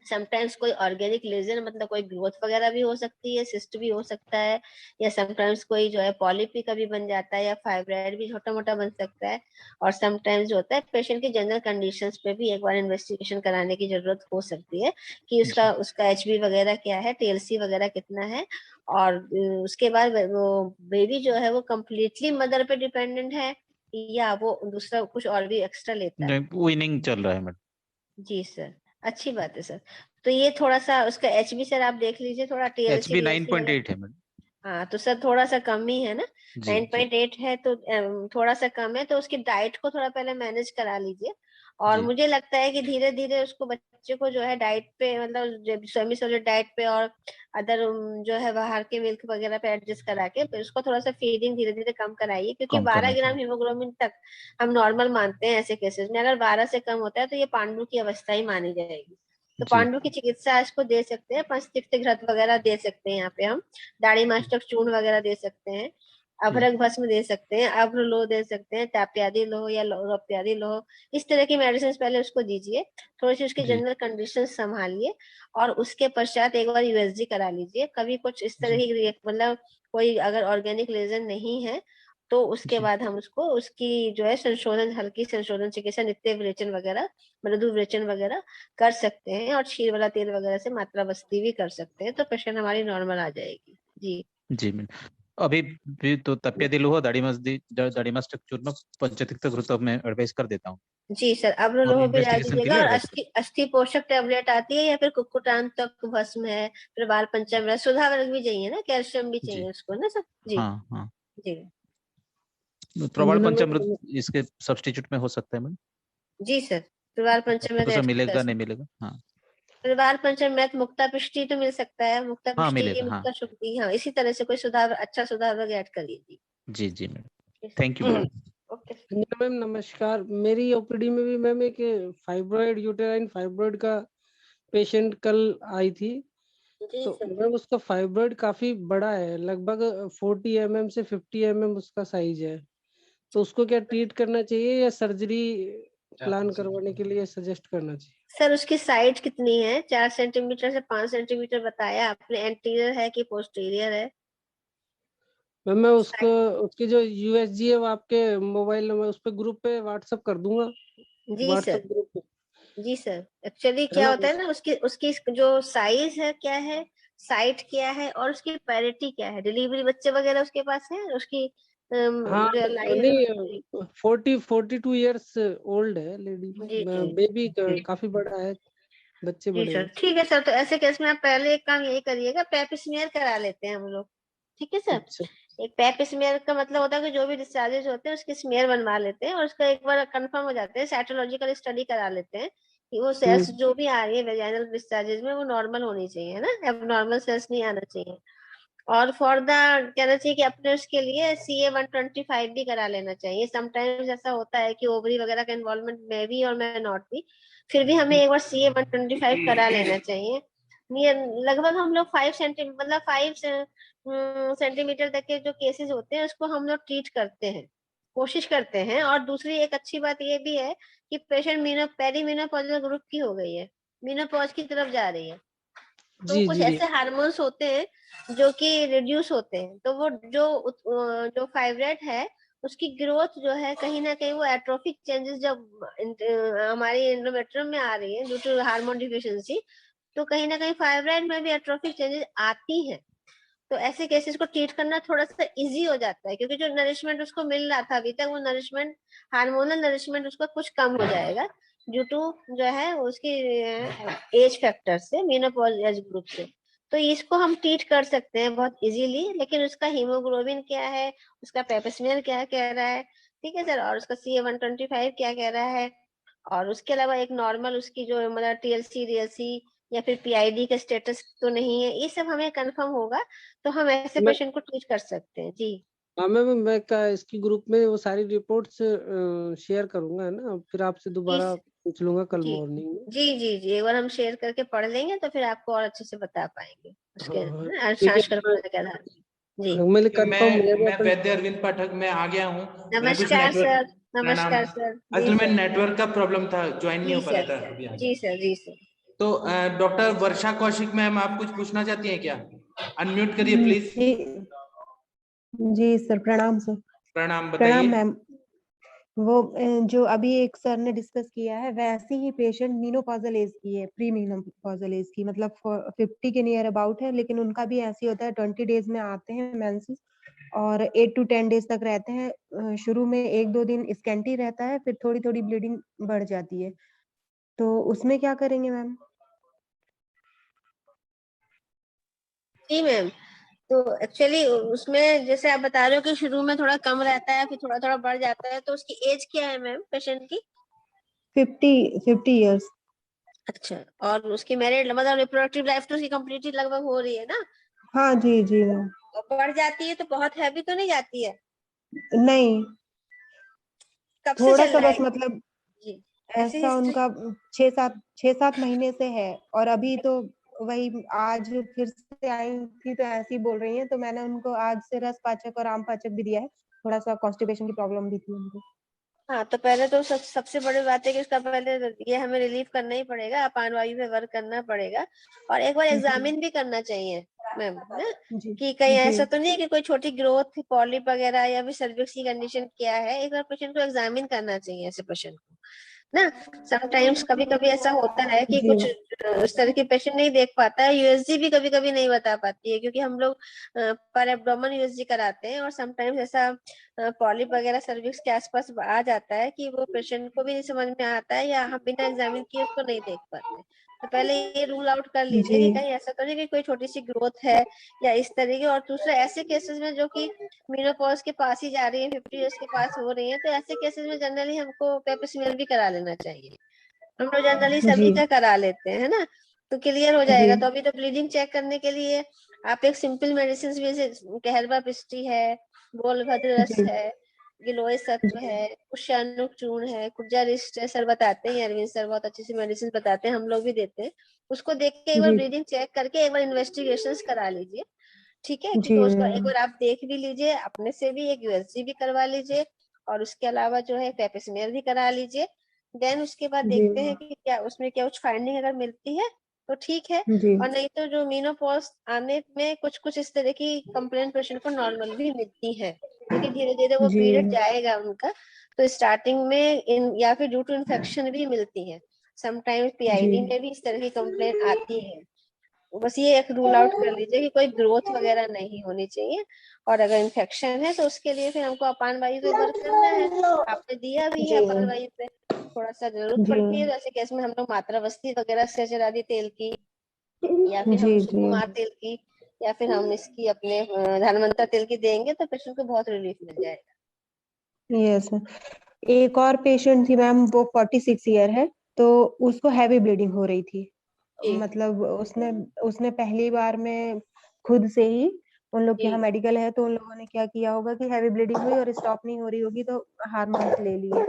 समटाइम्स कोई ऑर्गेनिक लेजन मतलब कोई ग्रोथ वगैरह भी हो सकती है, सिस्ट भी हो सकता है, या समटाइम्स कोई जो है पॉलिपी का भी बन जाता है, या फाइब्राइड भी छोटा मोटा बन सकता है। और समटाइम्स जो होता है पेशेंट की जनरल कंडीशंस पे भी एक बार इन्वेस्टिगेशन कराने की जरूरत हो सकती है कि उसका HB वगैरह क्या है, TLC वगैरह कितना है। और उसके बाद वो बेबी जो है वो कम्प्लीटली मदर पे डिपेंडेंट है या वो दूसरा कुछ और भी एक्स्ट्रा लेता है। वीनिंग चल रहा है मैडम। जी सर, अच्छी बात है सर। तो ये थोड़ा सा उसका HB सर आप देख लीजिए, थोड़ा TLC HB 9.8 है मैडम। हाँ तो सर थोड़ा सा कम ही है ना, जी 9.8 है तो थोड़ा सा कम है, तो उसकी डाइट को थोड़ा पहले मैनेज करा लीजिए। और जी मुझे लगता है कि धीरे धीरे उसको बच्चे को जो है डाइट पे मतलब सेमी सॉलिड डाइट पे और अदर जो है बाहर के मिल्क वगैरह पे एडजस्ट करा के फिर उसको थोड़ा सा फीडिंग धीरे धीरे कम कराइए, क्योंकि कम 12 करना ग्राम चाहिए। हीमोग्लोबिन तक हम नॉर्मल मानते हैं ऐसे केसेस में। अगर 12 से कम होता है तो ये पांडु की अवस्था ही मानी जाएगी। तो जी पांडु की चिकित्सा इसको दे सकते हैं, पंचतिक्त घृत वगैरह दे सकते हैं यहाँ पे हम, दाढ़ी मास्टक चूर्ण वगैरह दे सकते हैं, अभ्रक भस्म दे सकते हैं, अभ्र लोह दे सकते हैं, ताप्यादि लोह या रौप्यादि लोह, इस तरह की मेडिसिन पहले उसको दीजिए, थोड़ी सी उसकी जी जनरल कंडीशन संभालिए। और उसके पश्चात एक बार USG करा लीजिए। कभी कुछ इस तरह की मतलब कोई अगर ऑर्गेनिक लेजन नहीं है तो उसके जी बाद हम उसको उसकी जो है संशोधन, हल्की संशोधन चिकित्सा, नित्य विरेचन वगैरह, मृदु विरेचन वगैरह कर सकते हैं, और क्षीर वाला तेल वगैरह से मात्रा बस्ती भी कर सकते हैं, तो पेशेंट हमारी नॉर्मल आ जाएगी। जी जी मैडम। अभी भी तो तप्यदि लोह दाढ़ी मस्तक चूर्ण पंचतिक्त घृत में एडवाइस कर देता हूँ, जी सर, अब और लोह भी डाल इन्वेस्टिगेशन के दीजिएगा। लिए और एडवाइस कर। अस्थि पोषक टेबलेट आती है, या फिर कुक्कुटांतक भस्म है, फिर बाल पंचम, सुधा वर्ग भी चाहिए ना, कैल्शियम भी जी चाहिए उसको ना सर। जी हाँ हाँ, जी प्रवाल इंजन पंचामृत में इसके सब्स्टिट्यूट में हो सकता है मैडम। जी सर, परिवार पंचम तो सर ऐड कर मिलेगा नहीं सकते। मिलेगा? हाँ परिवार पंचम मुक्ता पिष्टी तो मिल सकता है, मुक्ता हाँ पिष्टी, मिलेगा हाँ। मुक्ता शुक्ति, हाँ इसी तरह से कोई सुधार, अच्छा सुधार वर्ग ऐड कर लीजिए। जी जी madam, thank you madam. Okay Anjana ma'am नमस्कार। मेरी OPD में भी मैम एक फाइब्रॉइड, यूटेराइन फाइब्रॉइड का पेशेंट कल आई थी। जी तो सर। मैम उसका फाइब्रॉइड काफी बड़ा है, लगभग 40 mm से 50 mm उसका साइज है। तो उसको क्या ट्रीट करना चाहिए या सर्जरी प्लान करवाने के लिए सजेस्ट करना चाहिए? सर उसकी साइज कितनी है? 4 सेंटीमीटर से 5 सेंटीमीटर बताया आपने, एंटीरियर है कि पोस्टीरियर है? मैम मैं उसको उसकी जो USG है वो आपके मोबाइल नंबर उस पे ग्रुप पे व्हाट्सअप कर दूंगा, जी व्हाट्सएप सर। ग्रुप पे, जी सर, एक्चुअली है क्या ना? होता है ना, उसकी उसकी जो साइज है क्या है, साइट क्या है, और उसकी पैरिटी क्या है, डिलीवरी बच्चे वगैरह उसके पास है, उसकी हाँ जो लाइन। नहीं 42 ईयर्स ओल्ड है लेडी, जी जी बेबी जी काफी बड़ा है, बच्चे जी बड़े सर, हैं। ठीक है सर। तो ऐसे केस में आप पहले एक काम यही करिएगा, पेप स्मीयर करा लेते हैं हम लोग, ठीक है सर। अच्छा एक पेप स्मीयर का मतलब होता है कि जो भी डिस्चार्जेस होते हैं उसके स्मीयर बनवा लेते हैं, और उसका एक बार कंफर्म हो जाते हैं, साइटोलॉजिकल स्टडी करा लेते हैं कि वो सेल्स हम्म जो भी आ रही है वेजाइनल डिस्चार्जेस में वो नॉर्मल होनी चाहिए, है ना, अब नॉर्मल सेल्स नहीं आना चाहिए। और फॉर द कहना चाहिए कि अपने उसके लिए CA-125 भी करा लेना चाहिए। समटाइम्स ऐसा होता है कि ओवरी वगैरह का इन्वॉल्वमेंट में भी और मैं नॉट भी, फिर भी हमें एक बार CA-125 करा लेना चाहिए। नियर लगभग हम लोग 5 सेंटीमीटर मतलब 5 सेंटीमीटर तक के जो केसेस होते हैं उसको हम लोग ट्रीट करते हैं, कोशिश करते हैं। और दूसरी एक अच्छी बात ये भी है कि पेशेंट पेरीमेनोपॉजल ग्रुप की हो गई है, मेनोपॉज की तरफ जा रही है, तो जी कुछ जी ऐसे हार्मोन्स होते हैं जो कि रिड्यूस होते हैं, तो वो जो फाइब्रेट है उसकी ग्रोथ जो है कहीं ना कहीं वो एट्रोफिक चेंजेस जब हमारी एंडोमेट्रियम में आ रही है ड्यू टू हार्मोन डिफिशिएंसी, तो कहीं ना कहीं फाइब्राइड में भी एट्रोफिक चेंजेस आती हैं। तो ऐसे केसेस को ट्रीट करना थोड़ा सा इजी हो जाता है, क्योंकि जो नरिशमेंट उसको मिल रहा था अभी तक वो नरिशमेंट, हार्मोनल नरिशमेंट उसका कुछ कम हो जाएगा ड्यू टू जो है उसकी एज फैक्टर से, मेनोपॉज एज ग्रुप से। तो इसको हम ट्रीट कर सकते हैं बहुत इजीली, लेकिन उसका हीमोग्लोबिन क्या है, उसका पेप्समेयर क्या कह रहा है, ठीक है सर, और उसका CA-125 क्या कह रहा है, और उसके अलावा एक नॉर्मल उसकी जो मतलब TLC DLC या फिर PID का स्टेटस तो नहीं है, ये सब हमें कंफर्म होगा तो हम ऐसे मैं पेशेंट को ट्रीट कर सकते हैं। जी हाँ मैं इसकी ग्रुप में वो सारी रिपोर्ट्स शेयर करूंगा, है ना? फिर आपसे दोबारा इस पूछ लूंगा कल जी मॉर्निंग में। जी एक बार हम शेयर करके पढ़ लेंगे तो फिर आपको और अच्छे से बता पाएंगे उसके हाँ ठीक है। शास्त्र के आधार पर। जी मैंने कि कंफर्म हो गया, मैं मैं अपन वैद्य अरविंद पाठक मैं आ गया हूँ। मेरा कुछ नमस्कार सर। नेटवर्क, प्रणाम। नमस्कार सर। जी असल में सर। नेटवर्क का प्रॉब्लम था, ज्वाइन नहीं जी हो पा रहा सर। था, अभी आ गया। जी सर। जी सर। तो डॉक्टर वर्षा कौशिक मैम, आप कुछ पूछना चाहती हैं क्या? अनम्यूट करिए प्लीज। जी सर, प्रणाम सर। प्रणाम, प्रणाम बताइए। मैम। वो जो अभी एक सर ने डिस्कस किया है, वैसे ही पेशेंट मीनोपॉजल एज की है, प्री मीनोपॉजल एज की, मतलब 50 के नियर अबाउट है, लेकिन उनका भी ऐसे होता है 20 डेज में आते हैं मेंसेस और 8 to 10 डेज तक रहते हैं। शुरू में 1-2 दिन स्कैंटी रहता है, फिर थोड़ी थोड़ी ब्लीडिंग बढ़ जाती है, तो उसमें क्या करेंगे मैम? जी मैम, तो एक्चुअली उसमें जैसे आप बता रहे हो कि शुरू में थोड़ा कम रहता है, फिर थोड़ा थोड़ा बढ़ जाता है, तो उसकी एज क्या है मैम पेशेंट की? 50 इयर्स। अच्छा, और उसकी मैरिड मतलब रिप्रोडक्टिव लाइफ तो उसकी कंप्लीटली लगभग हो रही है ना? हाँ जी जी मैम। और बढ़ जाती है तो बहुत हैवी तो नहीं जाती है? नहीं, कब से थोड़ा चल सा रहा बस, है? मतलब जी, ऐसी ऐसा हिस्ट्री। उनका 6-7 महीने से है, और अभी तो वही आज फिर से आई थी तो ऐसे ही बोल रही हैं, तो मैंने उनको आज से रस पाचक और आम पाचक भी दिया है। थोड़ा सा कॉन्स्टिपेशन की प्रॉब्लम भी थी उनको। हाँ, तो पहले तो सबसे बड़ी बात है कि उसका पहले ये हमें रिलीफ करना ही पड़ेगा, अपान वायु पे वर्क करना पड़ेगा, और एक बार एग्जामिन भी करना चाहिए मैम ना, कि कहीं ऐसा तो नहीं है कि कोई छोटी ग्रोथ, पॉलिप वगैरह या फिर सर्विक्स की कंडीशन क्या है। एक बार पेशेंट को एग्जामिन करना चाहिए ऐसे पेशेंट को ना। समटाइम्स कभी कभी ऐसा होता है कि कुछ उस तरह के पेशेंट नहीं देख पाता है, यूएसजी भी कभी कभी नहीं बता पाती है, क्योंकि हम लोग पर एब्डोमेन यूएसजी कराते हैं, और समटाइम्स ऐसा पॉलिप वगैरह सर्विक्स के आसपास आ जाता है कि वो पेशेंट को भी नहीं समझ में आता है, या हम बिना एग्जामिन किए उसको नहीं देख पाते। तो पहले ये रूल आउट कर लीजिए कि कहीं ऐसा तो नहीं कि कोई छोटी सी ग्रोथ है या इस तरीके। और दूसरा, ऐसे केसेस में जो कि मेनोपॉज के पास ही जा रही है, 50 इयर्स के पास हो रही है, तो ऐसे केसेस में जनरली हमको पेप स्मेल भी करा लेना चाहिए। हम लोग जनरली सभी का करा लेते हैं, है ना, तो क्लियर हो जाएगा। तो अभी तो ब्लीडिंग चेक करने के लिए आप एक सिंपल मेडिसिन भी, जैसे कहरबा पिस्टी है, बोलभद्र रस है, गिलोय सत्व है, कुशानुक चूर्ण है, कुजारिस्ट है, सर बताते हैं, अरविंद सर बहुत अच्छी सी मेडिसिन बताते हैं, हम लोग भी देते हैं। उसको देख के एक बार ब्लीडिंग चेक करके एक बार इन्वेस्टिगेशंस करा लीजिए, ठीक है, क्योंकि उसको एक बार आप देख भी लीजिए अपने से भी, एक यूएसजी भी करवा लीजिए, और उसके अलावा जो है पेप स्मेयर भी करा लीजिए। देन उसके बाद देखते हैं कि क्या उसमें क्या कुछ फाइंडिंग अगर मिलती है तो ठीक है, और नहीं तो जो मेनोपॉज आने में कुछ कुछ इस तरह की कंप्लेंट पेशेंट को नॉर्मल भी मिलती है, क्योंकि धीरे धीरे वो पीरियड जाएगा उनका, तो स्टार्टिंग में या फिर ड्यू टू इन्फेक्शन भी मिलती है। समटाइम्स पीआईडी में भी इस तरह की कंप्लेंट आती है। बस ये एक रूल आउट कर लीजिए कि कोई ग्रोथ वगैरह नहीं होनी चाहिए, और अगर इन्फेक्शन है तो उसके लिए फिर हमको अपान वायु पे वर्क करना है। आपने दिया भी है अपान वायु पे, थोड़ा सा जरूरत पड़ती है, जैसे केस में हम लोग मात्रावस्थी वगैरह सहचरादी तेल की, या फिर हम सुकुमार तेल की, या फिर हम इसकी अपने धनवंतर तेल की देंगे, तो पेशेंट को बहुत रिलीफ मिल जाएगा। यस। एक और पेशेंट थी मैम, वो 46 ईयर है, तो उसको हैवी ब्लीडिंग हो रही थी। मतलब उसने पहली बार में खुद से ही, उन लोग के यहाँ मेडिकल है, तो उन लोगों ने क्या किया होगा कि हैवी ब्लीडिंग हुई और स्टॉप नहीं हो रही होगी, तो हार्मोन्स ले लिए,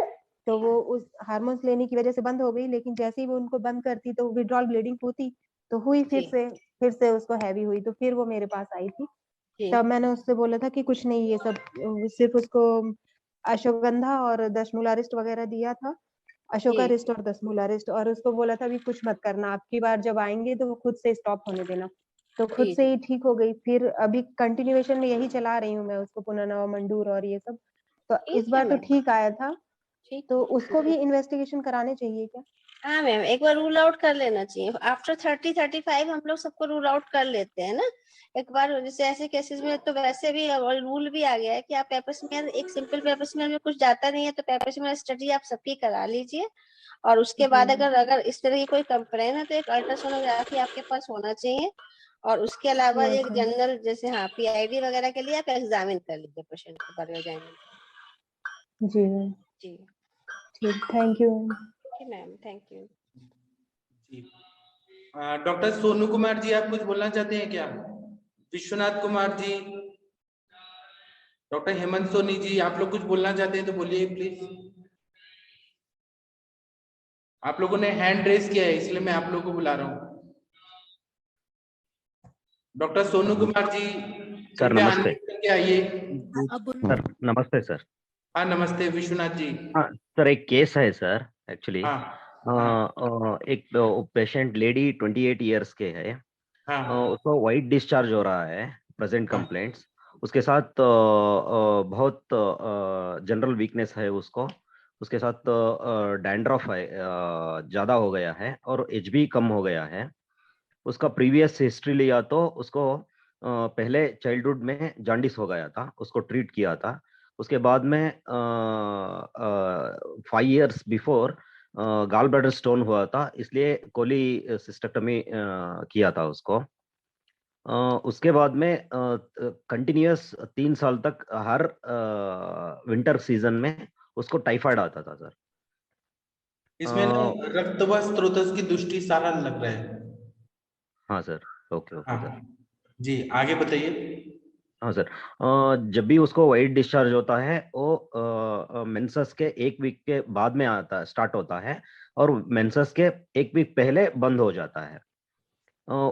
तो वो उस हार्मोन्स लेने की वजह से बंद हो गई, लेकिन जैसे ही वो उनको बंद करती तो विड्रॉल ब्लीडिंग होती, तो हुई फिर से उसको हैवी हुई, तो फिर वो मेरे पास आई थी। तब मैंने उससे बोला था कि कुछ नहीं, ये सब सिर्फ उसको अश्वगंधा और दशमूलारिष्ट वगैरह दिया था, अशोकारिष्ट और दशमूलारिष्ट, और उसको बोला था भी कुछ मत करना, आपकी बार जब आएंगे तो वो खुद से स्टॉप होने देना, तो खुद से ही ठीक हो गई। फिर अभी कंटिन्यूएशन में यही चला रही हूँ मैं उसको, पुनर्नवा मंडूर और ये सब, तो इस बार तो ठीक आया था, तो उसको भी इन्वेस्टिगेशन कराने चाहिए क्या? हाँ मैम, एक बार रूल आउट कर लेना चाहिए। आफ्टर 30-35 हम लोग सबको रूल आउट कर लेते हैं ना एक बार, जैसे ऐसे केसेस में तो वैसे भी रूल भी आ गया है कि आप पेपर स्मेयर, एक सिंपल पेपर स्मेयर में कुछ जाता नहीं है, तो पेपर स्मेयर स्टडी आप सबकी करा लीजिए, और उसके बाद अगर इस तरह की कोई कंप्लेन है तो एक अल्ट्रासोनोग्राफी आपके पास होना चाहिए, और उसके अलावा एक जनरल जैसे पीआईडी वगैरह के लिए आप एग्जामिन कर लीजिए पेशेंट को पर। जी जी ठीक, thank you ma'am, thank you. Doctor Sonu Kumar ji, आप कुछ बोलना चाहते हैं क्या? विश्वनाथ कुमार जी, डॉक्टर हेमंत सोनी जी, आप लोग कुछ बोलना चाहते हैं तो बोलिए प्लीज। आप लोगों ने हैंड रेस किया है, इसलिए मैं आप लोगों को बुला रहा हूँ। डॉक्टर सोनू कुमार जी सर नमस्ते। करके आइए। सर नमस्ते सर। हाँ नमस्ते विश्वनाथ जी। हाँ सर, एक केस है सर एक्चुअली। हाँ एक पेशेंट लेडी 28 इयर्स के है, हाँ उसको वाइट डिस्चार्ज हो रहा है, प्रेजेंट हाँ कंप्लेंट्स। उसके साथ बहुत जनरल वीकनेस है उसको, उसके साथ डैंड्रफ है, ज़्यादा हो गया है, और एच बी कम हो गया है। उसका प्रीवियस हिस्ट्री लिया तो उसको पहले चाइल्डहुड में जॉन्डिस हो गया था, उसको ट्रीट किया था। उसके बाद में 5 years before gall bladder stone हुआ था, इसलिए कोली सिस्टेक्टमी किया था उसको। उसके बाद में कंटिन्यूअस 3 साल तक हर विंटर सीजन में उसको टाइफाइड आता था सर। इसमें ना रक्त व स्रोतस की दृष्टि सारा लग रहा है। हाँ सर, ओके ओके सर। हाँ जी, आगे बताइए। हाँ सर, जब भी उसको वाइट डिस्चार्ज होता है वो मेंसेस के 1 वीक के बाद में आता स्टार्ट होता है, और मेंसेस के 1 वीक पहले बंद हो जाता है।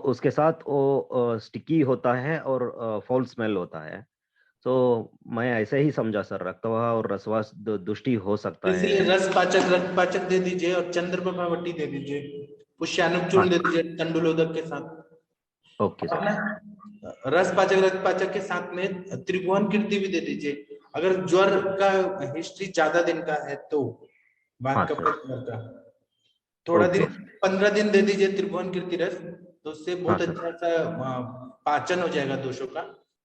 उसके साथ वो स्टिकी होता है और फॉल स्मेल होता है। तो मैं ऐसे ही समझा सर, रक्तवाह और रसवास दुष्टि हो सकता इसलिए है। रसपाचक रक्तपाचक दे दीजिए और चंद्रप्रभावटी दे दीजिए, पुष्यानुक चूर्ण दे दीजिए तंडुलोदक के साथ। ओके और सर। ना रसपाचक रक्तपाचक के साथ में त्रिभुवन कीर्ति भी दे दीजिए, अगर ज्वर का हिस्ट्री ज्यादा दिन का है तो। हाँ का सर। थोड़ा ओके दिन 15 दिन दे दीजिए त्रिभुवन कीर्ति रस, तो उससे बहुत हाँ सर। अच्छा सा पाचन हो जाएगा दोषों का,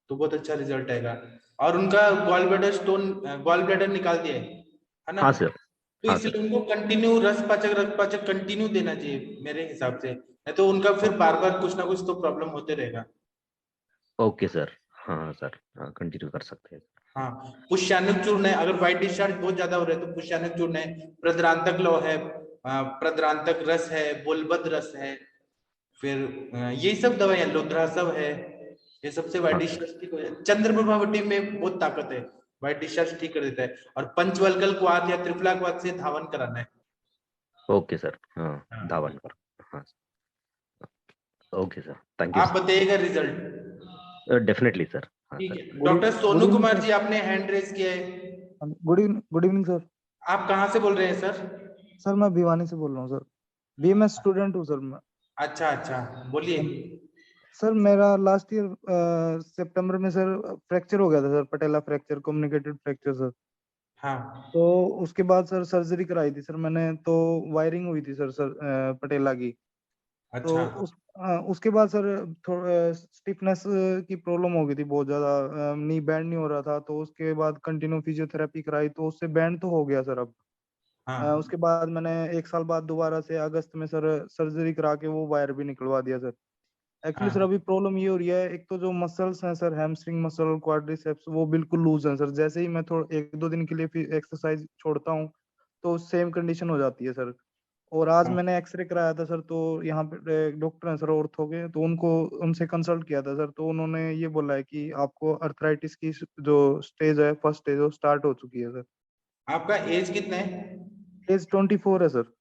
तो बहुत अच्छा रिजल्ट आएगा। और उनका gall bladder stone, gall bladder निकाल दिया है ना? हाँ सर। तो हाँ इसलिए सर। उनको कंटिन्यू रसपाचक रक्तपाचक कंटिन्यू देना चाहिए मेरे हिसाब से, नहीं तो उनका फिर बार बार कुछ ना कुछ तो प्रॉब्लम होते रहेगा। Okay sir. हाँ सर, कंटिन्यू कर सकते हैं। हाँ, पुष्यानुक चूर्ण है, अगर व्हाइट डिस्चार्ज बहुत ज्यादा हो रहा है तो पुष्यानुक चूर्ण है, प्रद्रांतक लौ है, प्रद्रांतक रस है, बोलबद रस है, फिर ये सब दवाइयां, लोद्रासव है, ये सबसे व्हाइट डिस्चार्ज ठीक हो जाए। चंद्रप्रभावटी में बहुत ताकत है, व्हाइट डिस्चार्ज ठीक कर देता है। और पंचवल्कल क्वाथ या त्रिफला क्वाथ से धावन कराना है। ओके सर, हाँ धावन कर। हाँ ओके सर, थैंक यू आप बताइएगा रिजल्ट। Definitely sir. हाँ ठीक सर। है, डॉक्टर सोनू कुमार जी आपने हैंड रेज किया है। Good evening sir. आप कहाँ से बोल रहे हैं सर? सर मैं भिवानी से बोल रहा हूँ सर, बीएमएस स्टूडेंट हूँ सर मैं। अच्छा अच्छा, बोलिए। सर मेरा लास्ट ईयर सितंबर में सर फ्रैक्चर हो गया था सर, पटेला फ्रैक्चर, कम्युनिकेटेड फ्रैक्चर सर। हाँ। तो उसके बाद सर सर्जरी कराई थी सर मैंने, तो वायरिंग हुई थी सर पटेला की। अच्छा। तो उसके बाद सर थोड़ा स्टिफनेस की प्रॉब्लम हो गई थी बहुत ज्यादा, नी बैंड नहीं हो रहा था। तो उसके बाद कंटिन्यू फिजियोथेरेपी कराई, तो उससे बैंड तो हो गया सर अब। हाँ। उसके बाद मैंने 1 साल बाद दोबारा से अगस्त में सर सर्जरी करा के वो वायर भी निकलवा दिया सर। एक्चुअली सर हाँ। अभी प्रॉब्लम ये हो रही है, एक तो जो मसल्स हैं सर, हैमस्ट्रिंग मसल, क्वाड्रिसेप्स, वो बिल्कुल लूज हैं सर। जैसे ही मैं थोड़ा 1-2 दिन के लिए फिर एक्सरसाइज छोड़ता हूँ तो सेम कंडीशन हो जाती है सर। और आज हाँ। मैंने एक्सरे कराया था सर, तो यहाँ पे डॉक्टर हैं सर ऑर्थो के, तो उनसे कंसल्ट किया था सर। तो उन्होंने ये बोला है कि आपको अर्थराइटिस की जो स्टेज है, फर्स्ट स्टेज, वो स्टार्ट हो चुकी है सर। आपका एज कितना है? एज 24 है सर।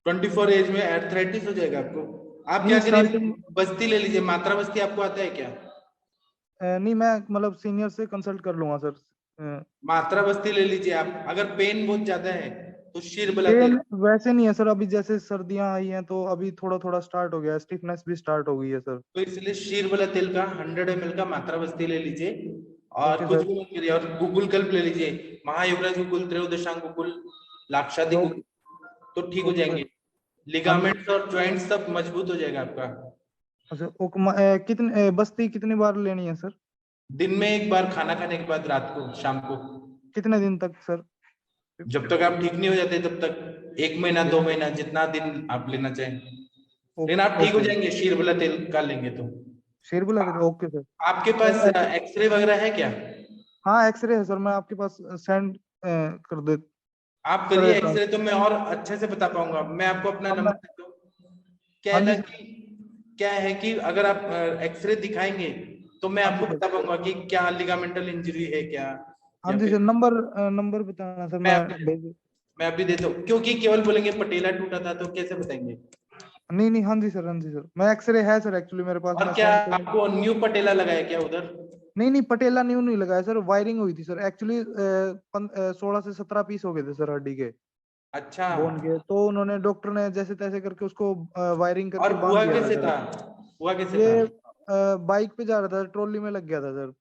24 एज में अर्थराइटिस हो जाएगा आपको? आप क्या नहीं करिए, स्टार्टिंग, बस्ती ले लीजिए, मात्रा बस्ती आपको आता है क्या? नहीं मैं मतलब सीनियर से कंसल्ट कर लूंगा सर। मात्रा बस्ती ले लीजिए आप। अगर पेन बहुत ज्यादा है तो शीर तेल। पेन वैसे नहीं है सर, अभी जैसे सर्दियां आई हैं तो अभी थोड़ा थोड़ा स्टार्ट हो गया है, स्टिफनेस भी स्टार्ट हो गई है सर। तो इसलिए शीर तेल का 100 ml का मात्रा बस्ती ले लीजिए, और ओके कुछ सर। भी मत करिए। और गुगुल कल्प ले लीजिए, महायुवराज गुगुल, त्रयोदशांग गुगुल, लाक्षादि गुगुल, तो ठीक हो ओके जाएंगे। सर। लिगामेंट्स और जॉइंट्स सब मजबूत हो जाएगा आपका। अच्छा कितने बस्ती कितनी बार लेनी है सर? दिन में 1 बार, खाना खाने के बाद, रात को, शाम को। कितने दिन तक सर? जब तक आप ठीक नहीं हो जाते तब तक, 1 महीना 2 महीना, जितना दिन आप लेना चाहें। लेकिन आप ठीक हो ओके जाएंगे शीरबला तेल का लेंगे तो। शेरबुला के, ओके सर। आपके पास सर एक्सरे वगैरह है क्या? हाँ एक्सरे है सर, मैं आपके पास सेंड कर दे। आप करिए एक्सरे, तो मैं और अच्छे से बता पाऊंगा। मैं आपको अपना हाँ, नंबर देता हूँ। क्या हाँ है जी ना सर। कि क्या है कि अगर आप एक्सरे दिखाएंगे तो मैं हाँ आपको जी सर। बता पाऊंगा कि क्या लिगामेंटल इंजरी है क्या, हाँ या जी फिर सर, नंबर बताना सर, मैं अभी देता हूँ। क्योंकि केवल बोलेंगे पटेला टूटा था तो कैसे बताएंगे? नहीं हाँ जी सर, हाँ जी सर, मैं एक्सरे है सर एक्चुअली मेरे पास, और मैं क्या सेंड। आपको न्यू पटेला लगाया क्या उधर? नहीं पटेला न्यू नहीं लगाया सर, वायरिंग हुई थी सर एक्चुअली। 16 से 17 पीस हो गए थे सर हड्डी के। अच्छा। बोन के, तो उन्होंने डॉक्टर ने जैसे तैसे करके उसको वायरिंग और करके बांध हुआ दिया कैसे सर। था? हुआ कैसे ये था? बाइक पे जा रहा था, ट्रॉली में लग गया था सर।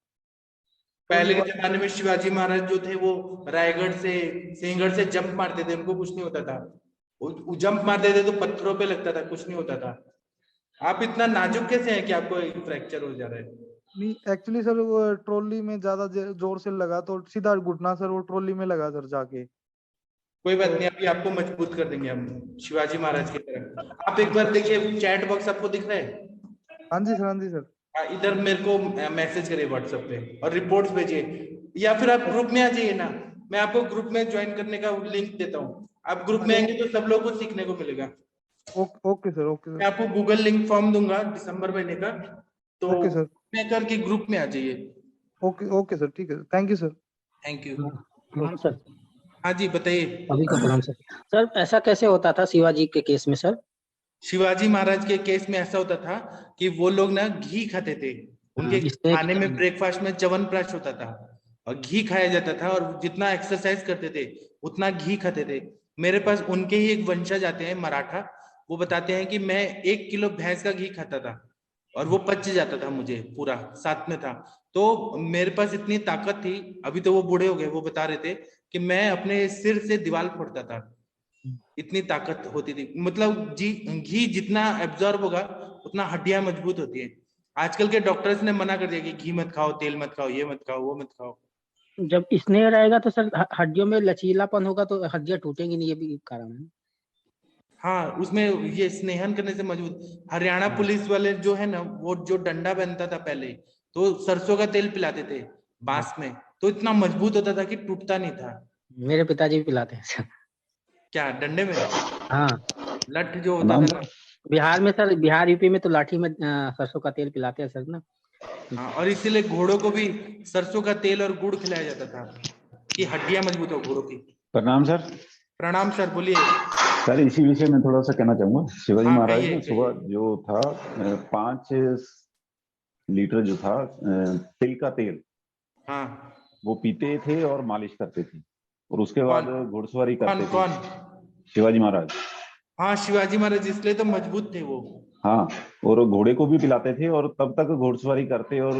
पहले ट्रॉली के वाले जमाने में शिवाजी महाराज जो थे वो रायगढ़ से, सिंहगढ़ से जंप मारते थे, उनको कुछ नहीं होता था। वो जंप मारते थे तो पत्थरों पे लगता था, कुछ नहीं होता था। आप इतना नाजुक कैसे हैं कि आपको फ्रैक्चर हो जा रहा है? नहीं, एक्चुअली सर वो ट्रॉली में ज्यादा जोर से लगा तो सीधा घुटना सर वो ट्रॉली में लगा सर जाके। कोई बात नहीं, अभी आपको मजबूत कर देंगे हम शिवाजी महाराज की तरह। आप एक बार देखिए, चैट बॉक्स आपको दिख रहा है? हाँ जी सर, हाँ जी सर। इधर मेरे को मैसेज करिए व्हाट्सएप पे और रिपोर्ट्स भेजिए, या फिर आप ग्रुप में आ जाइए ना, मैं आपको ग्रुप में ज्वाइन करने का लिंक देता हूँ। आप ग्रुप में आएंगे तो सब लोगों को सीखने को मिलेगा। ओके सर, ओके मैं सर। आपको गूगल लिंक फॉर्म दूंगा दिसंबर महीने का, तो ओके सर। मैं करके ग्रुप में आ जाइए। ओके ओके सर, ठीक है, thank you sir. Thank you. प्रणाम सर। हाँ जी बताइए। अभी का प्रणाम सर। सर ऐसा कैसे होता था शिवाजी के केस में सर? शिवाजी महाराज के केस में ऐसा होता था कि वो लोग ना घी खाते थे, उनके खाने में ब्रेकफास्ट में च्यवनप्राश होता था और घी खाया जाता था, और जितना एक्सरसाइज करते थे उतना घी खाते थे। मेरे पास उनके ही एक वंशज आते हैं मराठा, वो बताते हैं कि मैं 1 किलो भैंस का घी खाता था और वो पच जाता था, मुझे पूरा साथ में था। तो मेरे पास इतनी ताकत थी, अभी तो वो बूढ़े हो गए, वो बता रहे थे कि मैं अपने सिर से दीवार फोड़ता था, इतनी ताकत होती थी। मतलब घी जितना एब्जॉर्ब होगा उतना हड्डियां मजबूत होती है। आजकल के डॉक्टर्स ने मना कर दिया कि घी मत खाओ, तेल मत खाओ, ये मत खाओ, वो मत खाओ। जब स्नेह रहेगा तो सर हड्डियों में लचीलापन होगा तो हड्डियां टूटेंगी नहीं, ये भी कारण है। हाँ, उसमें ये स्नेहन करने से मजबूत। हरियाणा पुलिस वाले जो है ना, वो जो डंडा बनता था पहले, तो सरसों का तेल पिलाते थे बांस में, तो इतना मजबूत होता था कि टूटता नहीं था। मेरे पिताजी भी पिलाते हैं सर। क्या डंडे में? हाँ, लठ जो होता था ना। बिहार में सर, बिहार यूपी में तो लाठी में सरसों का तेल पिलाते हैं सर ना। हाँ, और इसीलिए घोड़ों को भी सरसों का तेल और गुड़ खिलाया जाता था कि हड्डियां मजबूत हो घोड़ों की। प्रणाम सर। प्रणाम सर, बोलिए। सर इसी विषय में थोड़ा सा कहना चाहूंगा। शिवाजी हाँ, महाराज कहिए, ने सुबह जो था 5 लीटर जो था तिल का तेल, हाँ, वो पीते थे और मालिश करते थे, और उसके बाद घुड़सवारी करते थे। कौन? शिवाजी महाराज। हाँ, शिवाजी महाराज इसलिए तो मजबूत थे वो। हाँ, और घोड़े को भी पिलाते थे, और तब तक घुड़सवारी करते और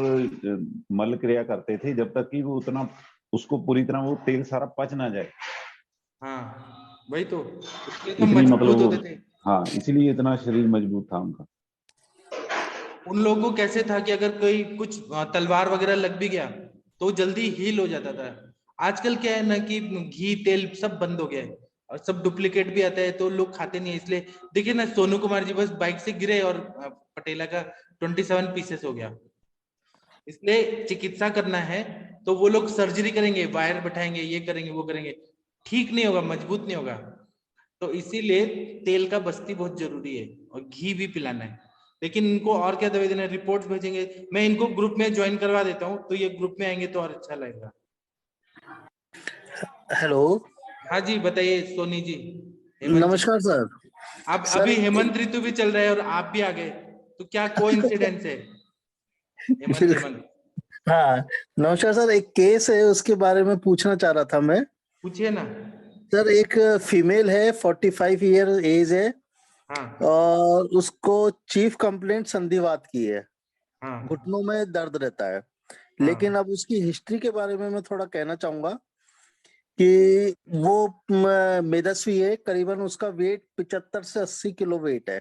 मल क्रिया करते थे जब तक कि वो उतना उसको पूरी तरह वो तेल सारा पच ना जाए। हाँ, वही तो, इसलिए तो इसलिए मजबूत मतलब होते थे। हाँ, इसीलिए इतना शरीर मजबूत था उनका। उन लोगों को कैसे था कि अगर कोई कुछ तलवार वगैरह लग भी गया तो जल्दी हील हो जाता था। आजकल क्या है ना कि घी तेल सब बंद हो गया है और सब डुप्लीकेट भी आता है, तो लोग खाते नहीं है। इसलिए देखिए ना, सोनू कुमार जी बस बाइक से गिरे और पटेला का 27 पीसेस हो गया। इसलिए चिकित्सा करना है तो वो लोग सर्जरी करेंगे, वायर बैठाएंगे, ये करेंगे, वो करेंगे, ठीक नहीं होगा, मजबूत नहीं होगा। तो इसीलिए तेल का बस्ती बहुत जरूरी है और घी भी पिलाना है। लेकिन इनको और क्या दवाई देना है, रिपोर्ट्स भेजेंगे। मैं इनको ग्रुप में ज्वाइन करवा देता हूँ, तो ये ग्रुप में आएंगे तो और अच्छा लगेगा। हेलो। हाँ जी बताइए सोनी जी। नमस्कार सर। आप अभी हेमंत ऋतु भी चल रहा है और आप भी आ गए, तो क्या कोइंसिडेंस है? हेमंत। हाँ नमस्कार सर, एक केस है उसके बारे में पूछना चाह रहा था मैं। पूछिए ना सर। एक फीमेल है, 45 ईयर एज है। हाँ। और उसको चीफ कंप्लेंट संधिवात की है। हाँ। घुटनों में दर्द रहता है। लेकिन अब उसकी हिस्ट्री के बारे में मैं थोड़ा कहना चाहूंगा कि वो मेदस्वी है, करीबन उसका वेट 75 से 80 किलो वेट है।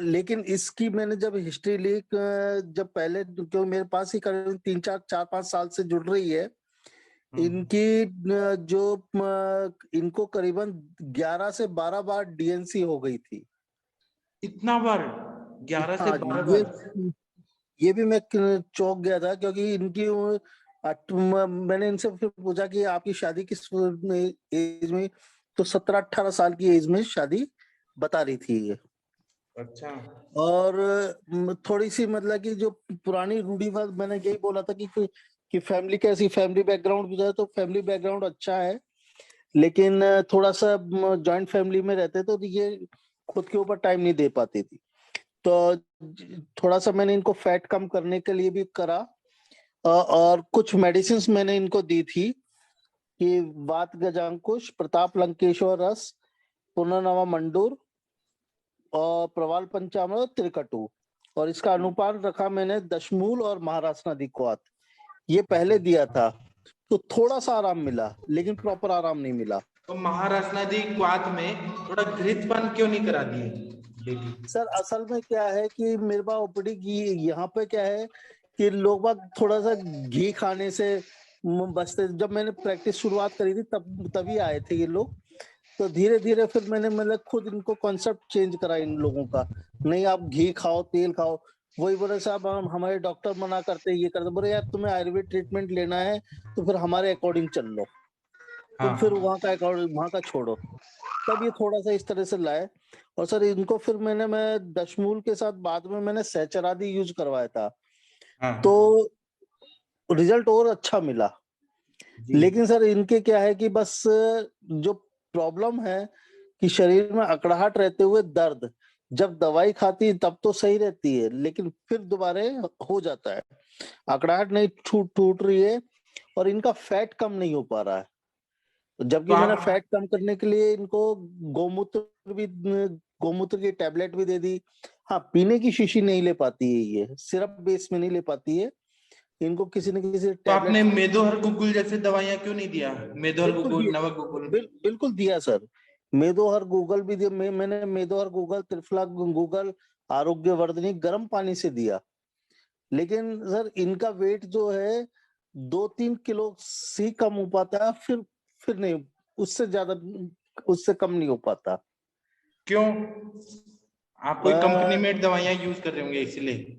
लेकिन इसकी मैंने जब हिस्ट्री ली, जब पहले, क्योंकि मेरे पास ही करीबन 3-4-5 साल से जुड़ रही है, इनकी जो इनको करीबन 11 से 12 बार डीएनसी हो गई थी। इतना बार? 11 से 12 बार? ये भी मैं चौंक गया था, क्योंकि इनकी मैंने इनसे फिर पूछा कि आपकी शादी किस एज में, तो 17-18 साल की एज में शादी बता रही थी ये। अच्छा। और थोड़ी सी मतलब कि जो पुरानी रूढ़िवाद, मैंने यही बोला था कि फैमिली कैसी, फैमिली बैकग्राउंड भी है, तो फैमिली बैकग्राउंड अच्छा है, लेकिन थोड़ा सा जॉइंट फैमिली में रहते तो ये खुद के ऊपर टाइम नहीं दे पाती थी। तो थोड़ा सा मैंने इनको फैट कम करने के लिए भी करा, और कुछ मेडिसिन मैंने इनको दी थी कि वात गजांकुश, प्रताप लंकेश्वर रस, पुनर्नवा मंडूर और प्रवाल पंचामृत, त्रिकटु। और इसका अनुपान रखा मैंने दशमूल और महाराष्ट्र नदी क्वाथ। ये पहले दिया था तो थोड़ा सा आराम मिला, लेकिन प्रॉपर आराम नहीं मिला। तो महाराष्ट्र नदी क्वाथ में थोड़ा घृतपान क्यों नहीं करा दिए? सर असल में क्या है कि मेरे पास ओपीडी की यहाँ पे क्या है कि लोग बाग थोड़ा सा घी खाने से बचते। जब मैंने प्रैक्टिस शुरुआत करी थी तभी आए थे ये लोग। तो धीरे धीरे फिर मैंने मतलब खुद इनको कॉन्सेप्ट चेंज करा इन लोगों का। नहीं आप घी खाओ, तेल खाओ। वही बोले साहब हमारे डॉक्टर मना करते, ये करते। बोले यार तुम्हें आयुर्वेद ट्रीटमेंट लेना है तो फिर हमारे अकॉर्डिंग चल लो, तो फिर वहाँ का छोड़ो। तब ये थोड़ा सा इस तरह से लाए। और सर इनको फिर मैं दशमूल के साथ बाद में मैंने सहचरादि यूज करवाया था, तो रिजल्ट और अच्छा मिला। लेकिन सर इनके क्या है कि बस जो प्रॉब्लम है कि शरीर में अकड़ाहट रहते हुए दर्द, जब दवाई खाती तब तो सही रहती है, लेकिन फिर दोबारा हो जाता है। अकड़ाहट नहीं टूट रही है और इनका फैट कम नहीं हो पा रहा है। जबकि मैंने फैट कम करने के लिए इनको गोमूत्र की टैबलेट भी दे दी। हाँ, पीने की शीशी नहीं ले पाती है, ये सिरप बेस में नहीं ले पाती है। इनको किसी न किसी तो आपने मेदोहर गुगुल जैसे दवाइयां क्यों नहीं दिया? मेदोहर गुगुल, नवा गुगुल बिल्कुल दिया सर। मेदोहर गूगल भी दिया। मैंने मेदोहर गूगल, त्रिफला गूगल, आरोग्य वर्धनी गर्म पानी से दिया। लेकिन सर इनका वेट जो है 2-3 किलो से कम हो पाता है, फिर नहीं, उससे कम नहीं हो पाता। क्यों? आप कोई कंपनी मेड दवाइयां यूज कर रहे होंगे इसलिए।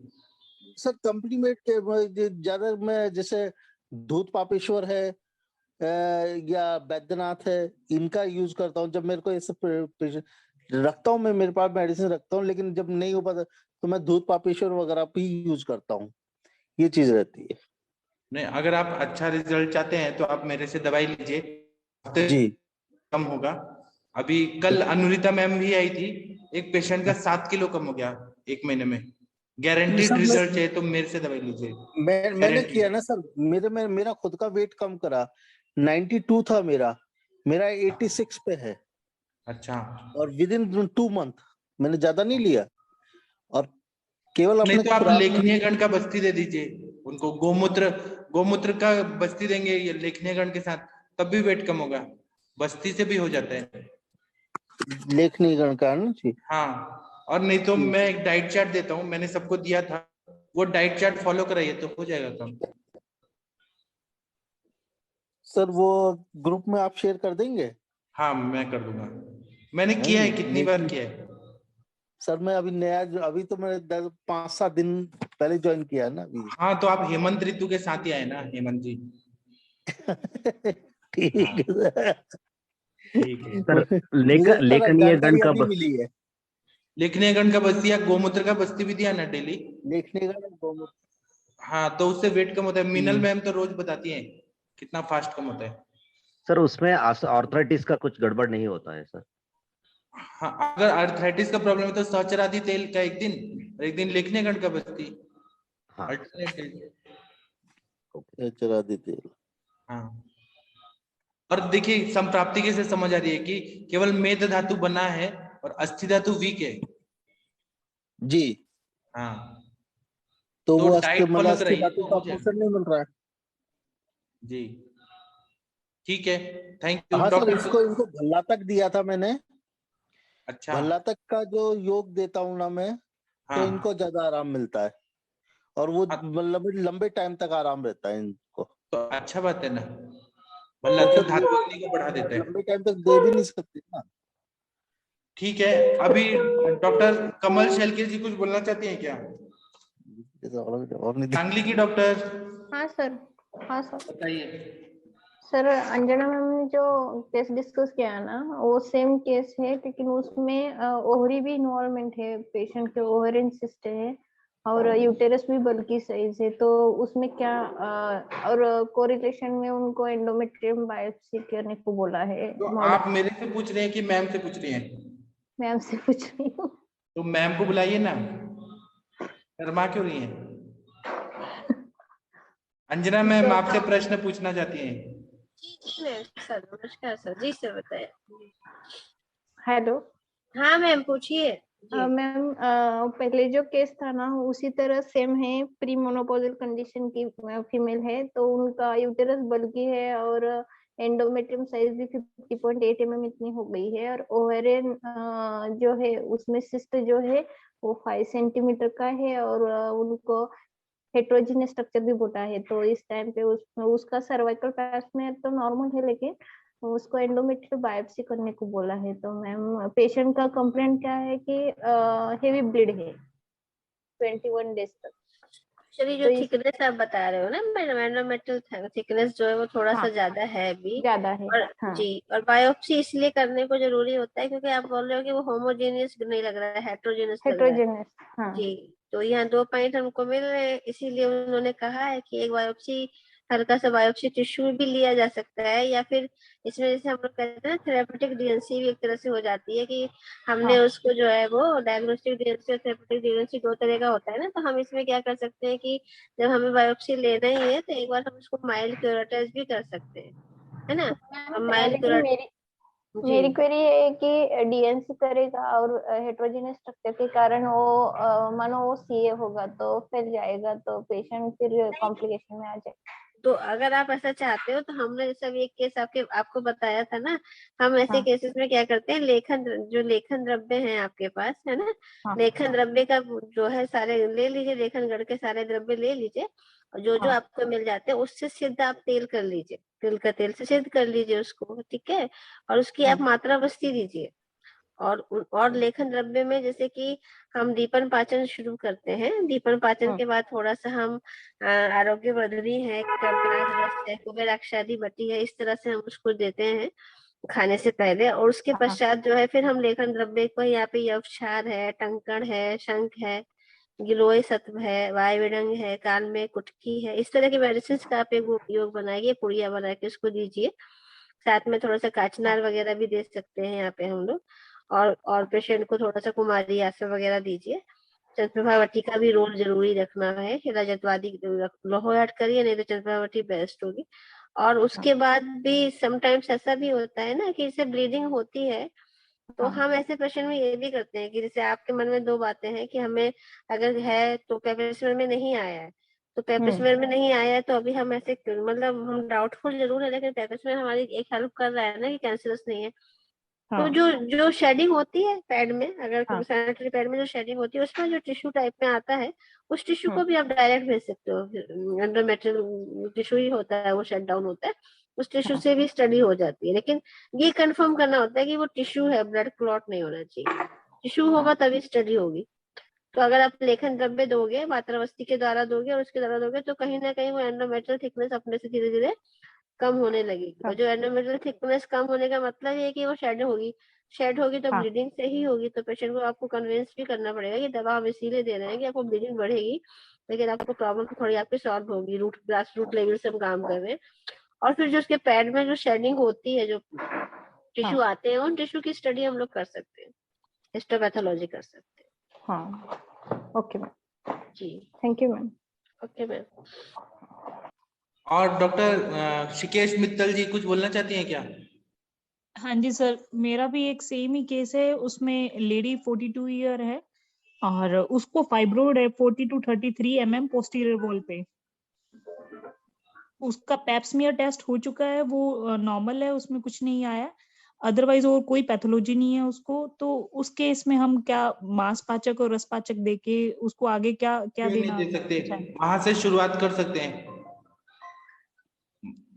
सर कंपनी मेड के ज्यादा मैं जैसे दूध पापेश्वर है या बैद्यनाथ है, इनका यूज करता हूँ। जब मेरे को ऐसे रखता हूँ, मैं मेरे पास मेडिसिन रखता हूँ, लेकिन जब नहीं हो पाता तो मैं दूध पापेश्वर वगैरह भी यूज करता हूँ। ये चीज रहती है। नहीं, अगर आप अच्छा रिजल्ट चाहते हैं तो आप मेरे से दवाई लीजिए जी, कम होगा। अभी कल अनुरिता मैम भी आई थी, एक पेशेंट का 7 किलो कम हो गया 1 महीने में। गारंटीड रिजल्ट चाहिए तो मेरे से दवाई लीजिए। मैंने किया ना सर, मेरा खुद का वेट कम करा। 92 था मेरा 86 पे है। अच्छा। और विद इन 2 मंथ मैंने ज्यादा नहीं लिया। और केवल अपने नहीं तो आप लेखनीय गण का बस्ती दे दीजिए उनको। गोमूत्र का बस्ती देंगे ये लेखनीय गण के साथ, तब भी वेट कम होगा। बस्ती से भी हो जाता है लेखनीय गण का ना जी। हाँ। और नहीं तो मैं एक डाइट चार्ट देता हूँ, मैंने सबको दिया था, वो डाइट चार्ट फॉलो कराइए तो हो जाएगा कम। सर वो ग्रुप में आप शेयर कर देंगे? हाँ मैं कर दूंगा। मैंने किया है, कितनी बार किया है सर। मैं अभी नया, अभी तो मैंने 5-7 दिन पहले ज्वाइन किया है ना अभी। हाँ तो आप हेमंत ऋतु के साथ ही आए ना, हेमंत जी। ठीक है सर। लेखनीय गण का मिली है। लेखनीय गण का बस्ती या गोमूत्र का बस्ती भी दिया ना डेली। लेखनीय गण गोमूत्र। हाँ तो उससे वेट कम होता है। मीनल मैम तो रोज बताती हैं कितना फास्ट कम होता है। सर उसमें आर्थराइटिस का कुछ गड़बड़ नहीं होता है सर? हाँ, अगर आर्थराइटिस का प्रॉब्लम है तो सहचरादि तेल का एक दिन और एक दिन लेखनीय गण का बस्ती। हाँ। सहचरादि तेल। हाँ। और देखिए संप्राप्ति कैसे समझ आ रही है कि केवल मेद धातु बना है और अस्थि धातु वीक है जी। हाँ तो वो डाइट फॉलो कराइए धातु का पोषण नहीं मिल रहा है जी। ठीक है, थैंक यू। हाँ सर, डॉक्टर इनको भल्ला तक दिया था मैंने। अच्छा। भल्ला तक का जो योग देता हूँ ना मैं, तो इनको ज्यादा आराम मिलता है और वो मतलब लंबे टाइम तक आराम रहता है इनको। तो अच्छा बात है ना, भल्ला तो धातु अग्नि को बढ़ा देता है। लंबे टाइम तक दे भी नहीं सकते ना। ठीक है, अभी डॉक्टर कमल शेलके जी कुछ बोलना चाहती हैं क्या? सांगली की डॉक्टर। हाँ सर। हाँ सर बताइए। सर अंजना मैम ने जो केस डिस्कस किया ना, वो सेम केस है, लेकिन उसमें ओवरी भी इन्वॉल्वमेंट है, पेशेंट के ओवरियन सिस्ट है और यूटेरस भी बल्कि साइज है। तो उसमें क्या और कोरिलेशन में उनको एंडोमेट्रियम बायोप्सी करने को बोला है। तो आप मेरे से पूछ रहे हैं कि मैम से पूछ रही हैं? मैम से पूछ रही हूँ। तो मैम को बुलाइए ना, शर्मा क्यों रही हैं? अंजना मैम आपसे प्रश्न पूछना चाहती हैं। जी मैम सर, नमस्कार सर। जी सर बताइए। हेलो। हाँ मैम पूछिए। मैम पहले जो केस था ना उसी तरह सेम है, प्री मोनोपोजल कंडीशन की फीमेल है, तो उनका यूटेरस बल्की है और एंडोमेट्रियम साइज भी 50.8 mm इतनी हो गई है, और ओवेरियन जो है उसमें सिस्ट जो है वो 5 सेंटीमीटर का है, और उनको हेट्रोजीनियस स्ट्रक्चर भी बोला है। तो इस टाइम पे उसका सर्वाइकल पैच में तो नॉर्मल है, लेकिन उसको एंडोमेट्रियल बायोप्सी करने को बोला है। तो मैम पेशेंट का कंप्लेंट क्या है कि हेवी ब्लीड है 21 डेज तक। चलिए जो थिकनेस आप बता रहे हो ना मैडम, एंडोमेट्रियल थिकनेस जो है वो थोड़ा सा ज्यादा है अभी। ज्यादा है और जी, और बायोप्सी इसलिए करने को जरूरी होता है क्योंकि आप बोल रहे हो कि वो होमोजेनियस नहीं लग रहा है, हेट्रोजेनियस लग रहा है। हेट्रोजेनियस जी, तो यहाँ 2 पॉइंट हमको मिल रहे हैं, इसीलिए उन्होंने कहा है कि एक बायोप्सी, हल्का सा बायोप्सी टिश्यू भी लिया जा सकता है, या फिर इसमें जैसे हम लोग कहते हैं ना थेरेपेटिक डीएनसी भी एक तरह से हो जाती है कि हमने उसको जो है वो डायग्नोस्टिक डीएनसी और थेरेपेटिक डीएनसी 2 तरह का होता है ना। तो हम इसमें क्या कर सकते हैं कि जब हमें बायोप्सी लेना ही है तो एक बार हम उसको माइल्ड क्यूरेटाइज भी कर सकते हैं, है ना। लेकिन मेरी क्वेरी है कि डीएनसी करेगा और हेट्रोजेनियस स्ट्रक्चर के कारण वो मानो वो सीए होगा तो फिर जाएगा, तो पेशेंट फिर कॉम्प्लिकेशन में आ जाएगा। तो अगर आप ऐसा चाहते हो तो हमने जैसे अभी एक केस आपको बताया था ना, हम ऐसे केसेस में क्या करते हैं, लेखन द्रव्य हैं आपके पास, है ना, लेखन द्रव्य का जो है सारे ले लीजिए, लेखन गढ़ के सारे द्रव्य ले लीजिए, और जो आपको मिल जाते हैं उससे सिद्ध आप तेल कर लीजिए, तिल का तेल से सिद्ध कर लीजिए उसको, ठीक है। और उसकी आप मात्रा बस्ती दीजिए। और लेखन द्रव्य में जैसे कि हम दीपन पाचन शुरू करते हैं, दीपन पाचन के बाद थोड़ा सा हम आरोग्य वर्धनी है, कुबेराक्षादी बटी है, इस तरह से हम उसको देते हैं खाने से पहले। और उसके पश्चात जो है फिर हम लेखन द्रव्य को, यहाँ पे यवक्षार है, टंकण है, शंख है, गिलोय सत्व है, वायुविडंग है, काल में कुटकी है, इस तरह की मेडिसिन का आप एक उपयोग बनाइए, पुड़िया बना के उसको दीजिए। साथ में थोड़ा सा काचनार वगैरह भी दे सकते हैं यहाँ पे हम लोग। और पेशेंट को थोड़ा सा कुमारी आसन वगैरह दीजिए। चंद्रप्रभावती का भी रोल जरूरी रखना है, रजतवादी लोहो ऐड करिए, नहीं तो चंद्रप्रभावती बेस्ट होगी। और उसके बाद भी समटाइम्स ऐसा भी होता है ना कि जैसे ब्लीडिंग होती है, तो हम ऐसे पेशेंट में ये भी करते हैं कि जैसे आपके मन में 2 बातें हैं कि हमें अगर है तो पेपर में नहीं आया है, तो पेपर में नहीं आया है तो अभी हम ऐसे मतलब हम डाउटफुल जरूर है, लेकिन पेपर हमारी एक हेल्प कर रहा है ना कि कैंसरस नहीं है। तो जो शेडिंग होती है पैड में, अगर सैनिटरी पैड में जो शेडिंग होती है उसमें जो टिश्यू टाइप में आता है, उस टिश्यू को भी आप डायरेक्ट भेज सकते हो। एंडोमेट्रियल टिश्यू ही होता है, वो शट डाउन होता है, उस टिश्यू से भी स्टडी हो जाती है। लेकिन ये कंफर्म करना होता है कि वो टिश्यू है, ब्लड क्लॉट नहीं होना चाहिए। टिश्यू होगा तभी स्टडी होगी। तो अगर आप लेखन द्रव्य दोगे, मात्रावस्थी के द्वारा दोगे और उसके द्वारा दोगे, तो कहीं ना कहीं वो एंडोमेट्रियल थिकनेस अपने से धीरे धीरे कम होने लगेगी। और जो एंडोमेट्रियल थिकनेस कम होने का मतलब ये है कि वो शेड होगी तो ब्लीडिंग से ही होगी। तो पेशेंट को आपको कन्विंस भी करना पड़ेगा कि दवा हम इसीलिए दे रहे हैं कि आपको ब्लीडिंग बढ़ेगी, लेकिन आपको प्रॉब्लम थोड़ी आपकी सॉल्व होगी। ग्रास रूट लेवल से हम काम कर रहे हैं। और फिर जो उसके पैड में जो शेडिंग होती है, जो टिश्यू आते हैं, उन टिश्यू की स्टडी हम लोग कर सकते हैं, हिस्टोपैथोलॉजी कर सकते हैं। Okay ma'am. जी thank you ma'am. Okay ma'am. और डॉक्टर शिकेश मित्तल जी कुछ बोलना चाहती हैं क्या? हाँ जी सर, मेरा भी एक सेम ही केस है। उसमें लेडी 42 ईयर है और उसको फाइब्रोइड है 40 to 33 mm पोस्टीरियर वॉल पे। उसका पैप्समियर टेस्ट हो चुका है, वो नॉर्मल है, उसमें कुछ नहीं आया। अदरवाइज और कोई पैथोलॉजी नहीं है उसको। तो उस केस में हम क्या मांसपाचक और रसपाचक देके उसको आगे क्या देना दे सकते, वहां से शुरुआत कर सकते हैं।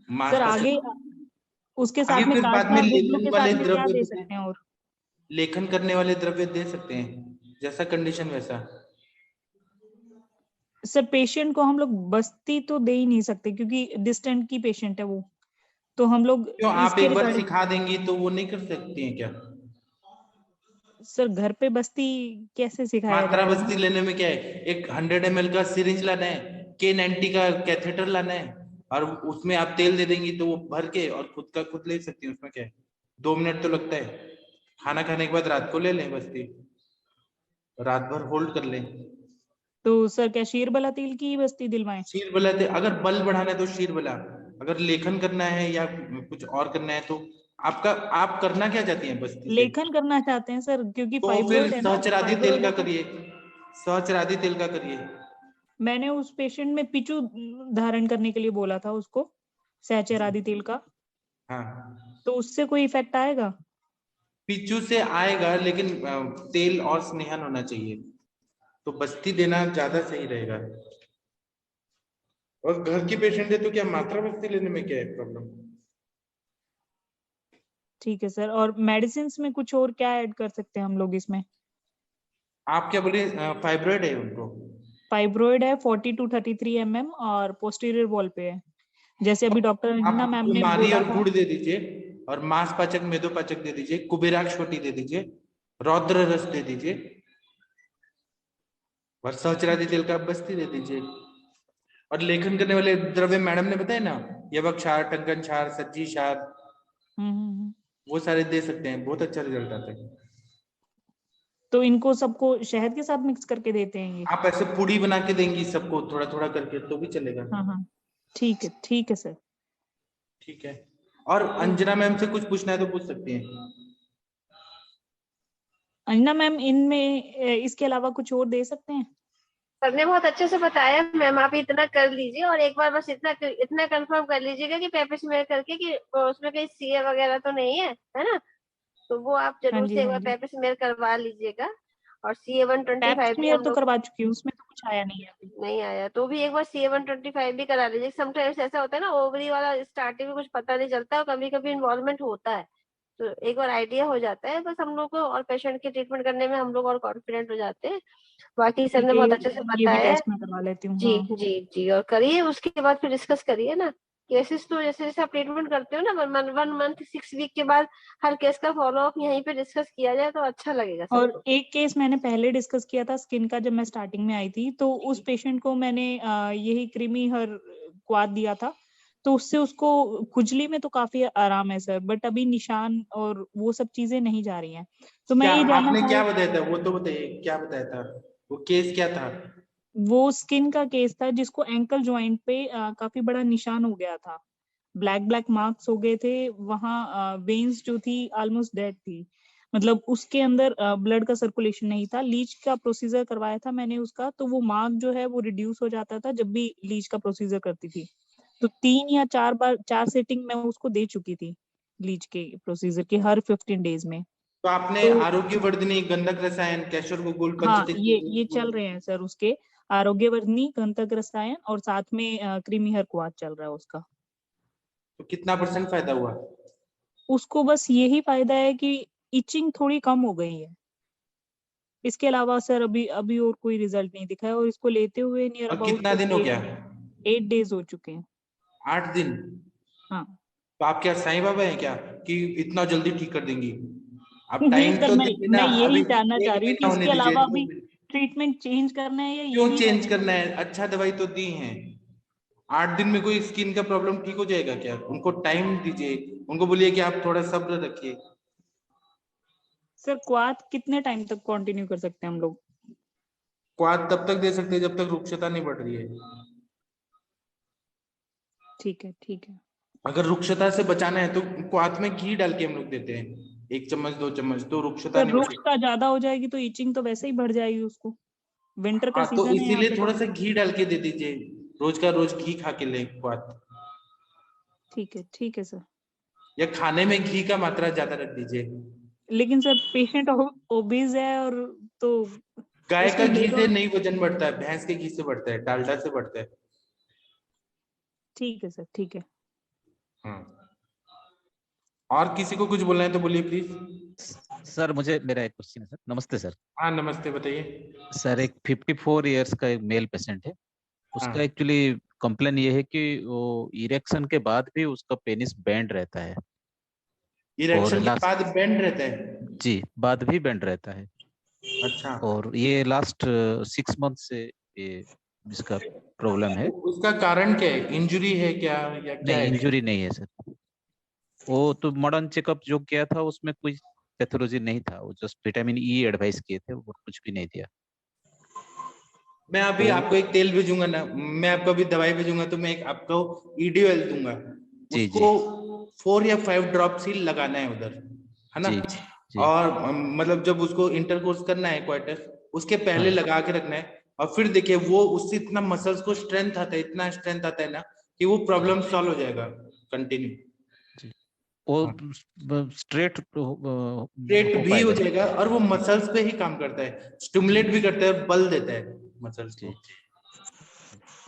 सर आगे उसके साथ में बाद में लेखन वाले द्रव्य दे सकते हैं, और लेखन करने वाले द्रव्य दे सकते हैं, जैसा कंडीशन वैसा। सर पेशेंट को हम लोग बस्ती तो दे ही नहीं सकते क्योंकि डिस्टेंट की पेशेंट है वो। तो हम लोग क्यों, आप एक बार सिखा देंगी तो वो नहीं कर सकती हैं क्या? सर घर पे बस्ती कैसे सिखाया मात्रा जाएगा? बस्ती लेने में क्या है, एक 100 ml का सिरिंज लाना है, K90 का कैथेटर लाना है, और उसमें आप तेल दे देंगी तो वो भर के और खुद का खुद ले सकती है। उसमें क्या है, 2 मिनट तो लगता है। खाना खाने के बाद रात को ले लें बस्ती, रात भर होल्ड कर लें। तो सर क्या शीरबला तेल की बस्ती दिलवाएं? शीरबला तेल, अगर बल बढ़ाना है तो शीरबला, अगर लेखन करना है या कुछ और करना है तो आप करना क्या चाहती हैं बस्ती से? लेखन करना चाहते हैं सर, क्योंकि तो फाइब्रोइड फिर है ना, सहस्रादि तेल फाइब्रोइड का है तो करिए, सहस्रादि तेल का करिए। मैंने उस पेशेंट में पिचू धारण करने के लिए बोला था उसको, सहचरादि तेल का, हाँ तो उससे कोई इफेक्ट आएगा? पिच्चू से आएगा, लेकिन तेल और स्नेहन होना चाहिए, तो बस्ती देना ज्यादा सही रहेगा। और घर की पेशेंट है तो क्या मात्रा बस्ती लेने में क्या है प्रॉब्लम? ठीक है सर। और मेडिसिन में कुछ और क्या ऐड कर सकते हैं हम लोग इसमें? आप क्या बोले, फाइब्रॉइड है उनको? फाइब्रोइड है 40 to 33 mm और पोस्टीरियर वॉल पे है, जैसे अभी डॉक्टर अंजना आप मैम ने कुमारी बोला और था। गुड़ दे दीजिए, और मांसपाचक मेदोपाचक दे दीजिए, कुबेराक्ष छोटी दे दीजिए, रौद्र रस दे दीजिए, और सहस्रादि तेल का बस्ती दे दीजिए। और लेखन करने वाले द्रव्य मैडम ने बताया ना, यवक क्षार, टंकन क्षार, सज्जी क्षार, वो सारे दे सकते हैं, बहुत अच्छा रिजल्ट आता है। तो इनको सबको शहद के साथ मिक्स करके देते हैं ये? आप ऐसे पुड़ी बना के देंगी सबको थोड़ा थोड़ा करके तो भी चलेगा। हाँ, ठीक है सर। ठीक है। और अंजना मैम से कुछ पूछना है तो पूछ सकती हैं। अंजना मैम, इनमें इसके अलावा कुछ और दे सकते हैं? सर ने बहुत अच्छे से बताया मैम, आप इतना कर लीजिए, और एक बार बस इतना कंफर्म कर लीजिएगा कि पेपर स्मेयर करके कि उसमें कहीं सीए वगैरह तो नहीं है ना, तो वो आप जरूर से एक बार पेपर स्मेयर करवा लीजिएगा। और CA-125 भी हम तो लोग करवा चुकी हूँ, उसमें तो कुछ आया नहीं है अभी। नहीं आया, तो भी एक बार CA-125 भी करा लीजिए। समटाइम्स ऐसा होता है ना, ओवरी वाला स्टार्टिंग में कुछ पता नहीं चलता और कभी कभी इन्वॉल्वमेंट होता है, तो एक बार आइडिया हो जाता है बस हम लोग को, और पेशेंट की ट्रीटमेंट करने में हम लोग और कॉन्फिडेंट हो जाते हैं। बाकी सर ने बहुत अच्छे से ये भी बताया है। टेस्ट में करवा लेती हूँ। जी जी जी, और करिए, उसके बाद फिर डिस्कस करिए ना केसेस, तो जैसे जैसे आप ट्रीटमेंट करते हो ना, 1 मंथ 6 वीक के बाद हर केस का फॉलो अप यहीं पे डिस्कस किया जाए तो अच्छा लगेगा सबको। और एक केस मैंने पहले डिस्कस किया था स्किन का, जब मैं स्टार्टिंग में आई थी, तो उस पेशेंट को मैंने यही क्रीमी हर क्वाद दिया था, तो उससे उसको खुजली में तो काफी आराम है सर, बट अभी निशान और वो सब चीजें नहीं जा रही हैं। तो मैं ये जानना आपने क्या बताया था, वो तो बताइए, क्या बताया था, वो केस क्या था? वो स्किन का केस था जिसको एंकल ज्वाइंट पे काफी बड़ा निशान हो गया था, ब्लैक ब्लैक मार्क्स हो गए थे वहाँ, वेन्स जो थी ऑलमोस्ट डेड थी, मतलब उसके अंदर ब्लड का सर्कुलेशन नहीं था। लीच का प्रोसीजर करवाया था मैंने उसका, तो वो मार्क जो है वो रिड्यूस हो जाता था जब भी लीच का प्रोसीजर करती थी। तो 3 या 4 सेटिंग मैं उसको दे चुकी थी लीच के प्रोसीजर की, हर 15 डेज में। तो आपने आरोग्यवर्धनी, गंधक रसायन, कैशोर गुगुल, हाँ, ये चल रहे हैं सर उसके, आरोग्यवर्धनी, गंधक रसायन, और साथ में क्रीमी हर क्वाद चल रहा है उसका। तो कितना % फायदा हुआ? उसको बस यही फायदा है कि इचिंग थोड़ी कम हो गई है, इसके अलावा सर अभी और कोई रिजल्ट नहीं दिखा है, और इसको लेते हुए नियर अबाउट कितना दिन हो गया? 8 डेज हो चुके हैं। 8 दिन? हाँ। तो आप क्या साईं बाबा हैं क्या कि इतना जल्दी ठीक कर देंगी? आप नहीं टाइम सर, तो मैं दीजिए ना, यही अभी जानना चाह 1 रही हूँ कि महीना इसके होने अलावा दीजिए। अभी ट्रीटमेंट चेंज करना है या क्यों यही चेंज करना है? अच्छा दवाई तो दी है। 8 दिन में कोई स्किन का प्रॉब्लम ठीक हो जाएगा क्या? उनको टाइम दीजिए, उनको बोलिए कि आप थोड़ा सब्र रखिए। सर क्वाद कितने टाइम तक कंटिन्यू कर सकते हैं हम लोग? क्वाद तब तक दे सकते हैं जब तक रुक्षता नहीं बढ़ रही है। ठीक है। अगर रुक्षता से बचाना है तो क्वाद में घी डाल के हम लोग देते हैं, 1 चम्मच 2 चम्मच, तो रुक्षता सर नहीं बढ़ती। रुक्षता ज्यादा हो जाएगी तो इचिंग तो वैसे ही बढ़ जाएगी उसको, विंटर का हाँ, तो सीजन है यहाँ इसीलिए पे। थोड़ा सा घी डाल के दे दीजिए, रोज का रोज घी खा के ले क्वाद। ठीक है सर। या खाने में घी का मात्रा ज्यादा रख दीजिए। लेकिन सर पेशेंट ओबीज है, और तो गाय का घी उसमें से नहीं वजन बढ़ता है, भैंस के घी से बढ़ता है, डालडा से बढ़ता है। ठीक है सर, ठीक है। और किसी को कुछ बोलना है तो बोलिए प्लीज। सर मेरा एक क्वेश्चन है सर। नमस्ते सर। हाँ नमस्ते, बताइए सर, एक 54 इयर्स का एक मेल पेशेंट है, उसका एक्चुअली कंप्लेन ये है कि वो इरेक्शन के बाद भी उसका पेनिस बेंड रहता है। इरेक्शन के बाद बेंड रहता है? जी, बाद भी बेंड रहता है। अच्छा। और ये लास्ट 6 मंथ से ये इसका प्रॉब्लम है। उसका कारण क्या है? इंजुरी है क्या या क्या नहीं, है? इंजुरी नहीं है सर। वो तो मॉडर्न चेकअप जो किया था उसमें कोई पैथोलॉजी नहीं था, वो जस्ट विटामिन ई एडवाइस किए थे, वो कुछ भी नहीं दिया। मैं अभी आपको एक तेल भेजूंगा ना, मैं आपको अभी दवाई भेजूंगा तो मैं एक आपको ईडीओएल दूंगा, उसको 4 या 5 ड्रॉप्स ही लगाना है उधर, है ना। और मतलब जब उसको इंटरकोर्स करना है क्वार्टर, उसके पहले लगा के रखना है, और फिर देखिए वो उससे इतना मसल्स को स्ट्रेंथ आता है, इतना स्ट्रेंथ आता है ना कि वो प्रॉब्लम सॉल्व हो जाएगा कंटिन्यू। वो स्ट्रेट भी हो जाएगा, और वो मसल्स पे ही काम करता है, स्टिमुलेट भी करता है, बल देता है मसल्स को।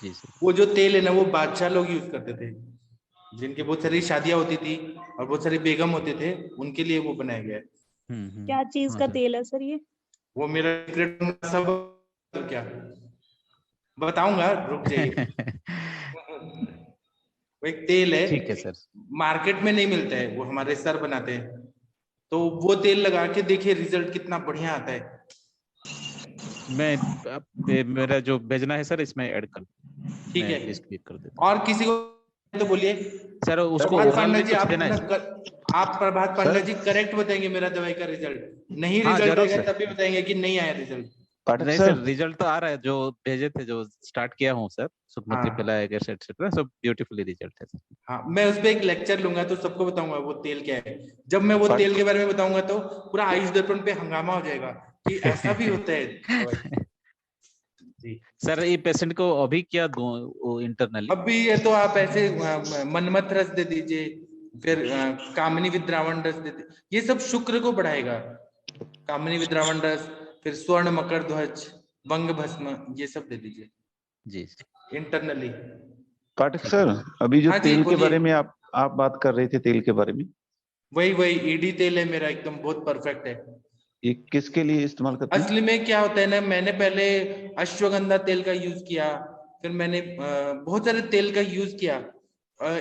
जी सर। वो जो तेल है ना, वो बादशाह लोग यूज करते थे, जिनके बहुत सारी शादियां होती थी और बहुत सारे बेगम होते थे, उनके लिए वो बनाया गया है। क्या चीज का तेल है सर ये? वो मेरा सीक्रेट सब तो क्या बताऊंगा, रुक जाइए। वो एक तेल है, ठीक है सर। मार्केट में नहीं मिलता है, वो हमारे सर बनाते हैं, तो वो तेल लगा के देखिए रिजल्ट कितना बढ़िया आता है। मैं मेरा जो भेजना है सर इसमें ऐड कर, ठीक है, लिस्ट क्लिक कर देता और किसी को तो बोलिए सर। उसको प्रभात ओरल पांडा में जी, कुछ आप देना है आप प्रभात पांडा जी करेक्ट बताएंगे मेरा दवाई का रिजल्ट, नहीं रिजल्ट आएगा तभी बताएंगे कि नहीं आया रिजल्ट। नहीं सर, रिजल्ट तो आ रहा है, जो भेजे थे, जो स्टार्ट किया हूँ सर, सुखमती पिला एक्सेट्रा, सब ब्यूटीफुली रिजल्ट है सर। हाँ, मैं उस पे एक लेक्चर लूंगा तो सबको बताऊंगा वो तेल क्या है। जब मैं वो तेल के बारे में बताऊंगा तो पूरा आयुष दर्पण पे हंगामा हो जाएगा कि ऐसा भी होता है। जी सर, ये पेशेंट को अभी क्या दूं इंटरनली? अभी ये तो आप ऐसे मनमथ रस दे दीजिए, फिर कामिनी विद्रावण रस दे दीजिए, ये सब शुक्र को बढ़ाएगा। कामिनी विद्रावण रस, फिर स्वर्ण मकर ध्वज, वंग भस्म, ये सब दे दीजिए जी इंटरनली। पाठक सर, अभी जो हाँ जी, तेल के बोलिए। बारे में आप बात कर रहे थे, तेल के बारे में, वही ईडी तेल है मेरा, एकदम बहुत परफेक्ट है। ये किसके लिए इस्तेमाल करते हैं? असली में क्या होता है ना, मैंने पहले अश्वगंधा तेल का यूज किया, फिर मैंने बहुत सारे तेल का यूज किया।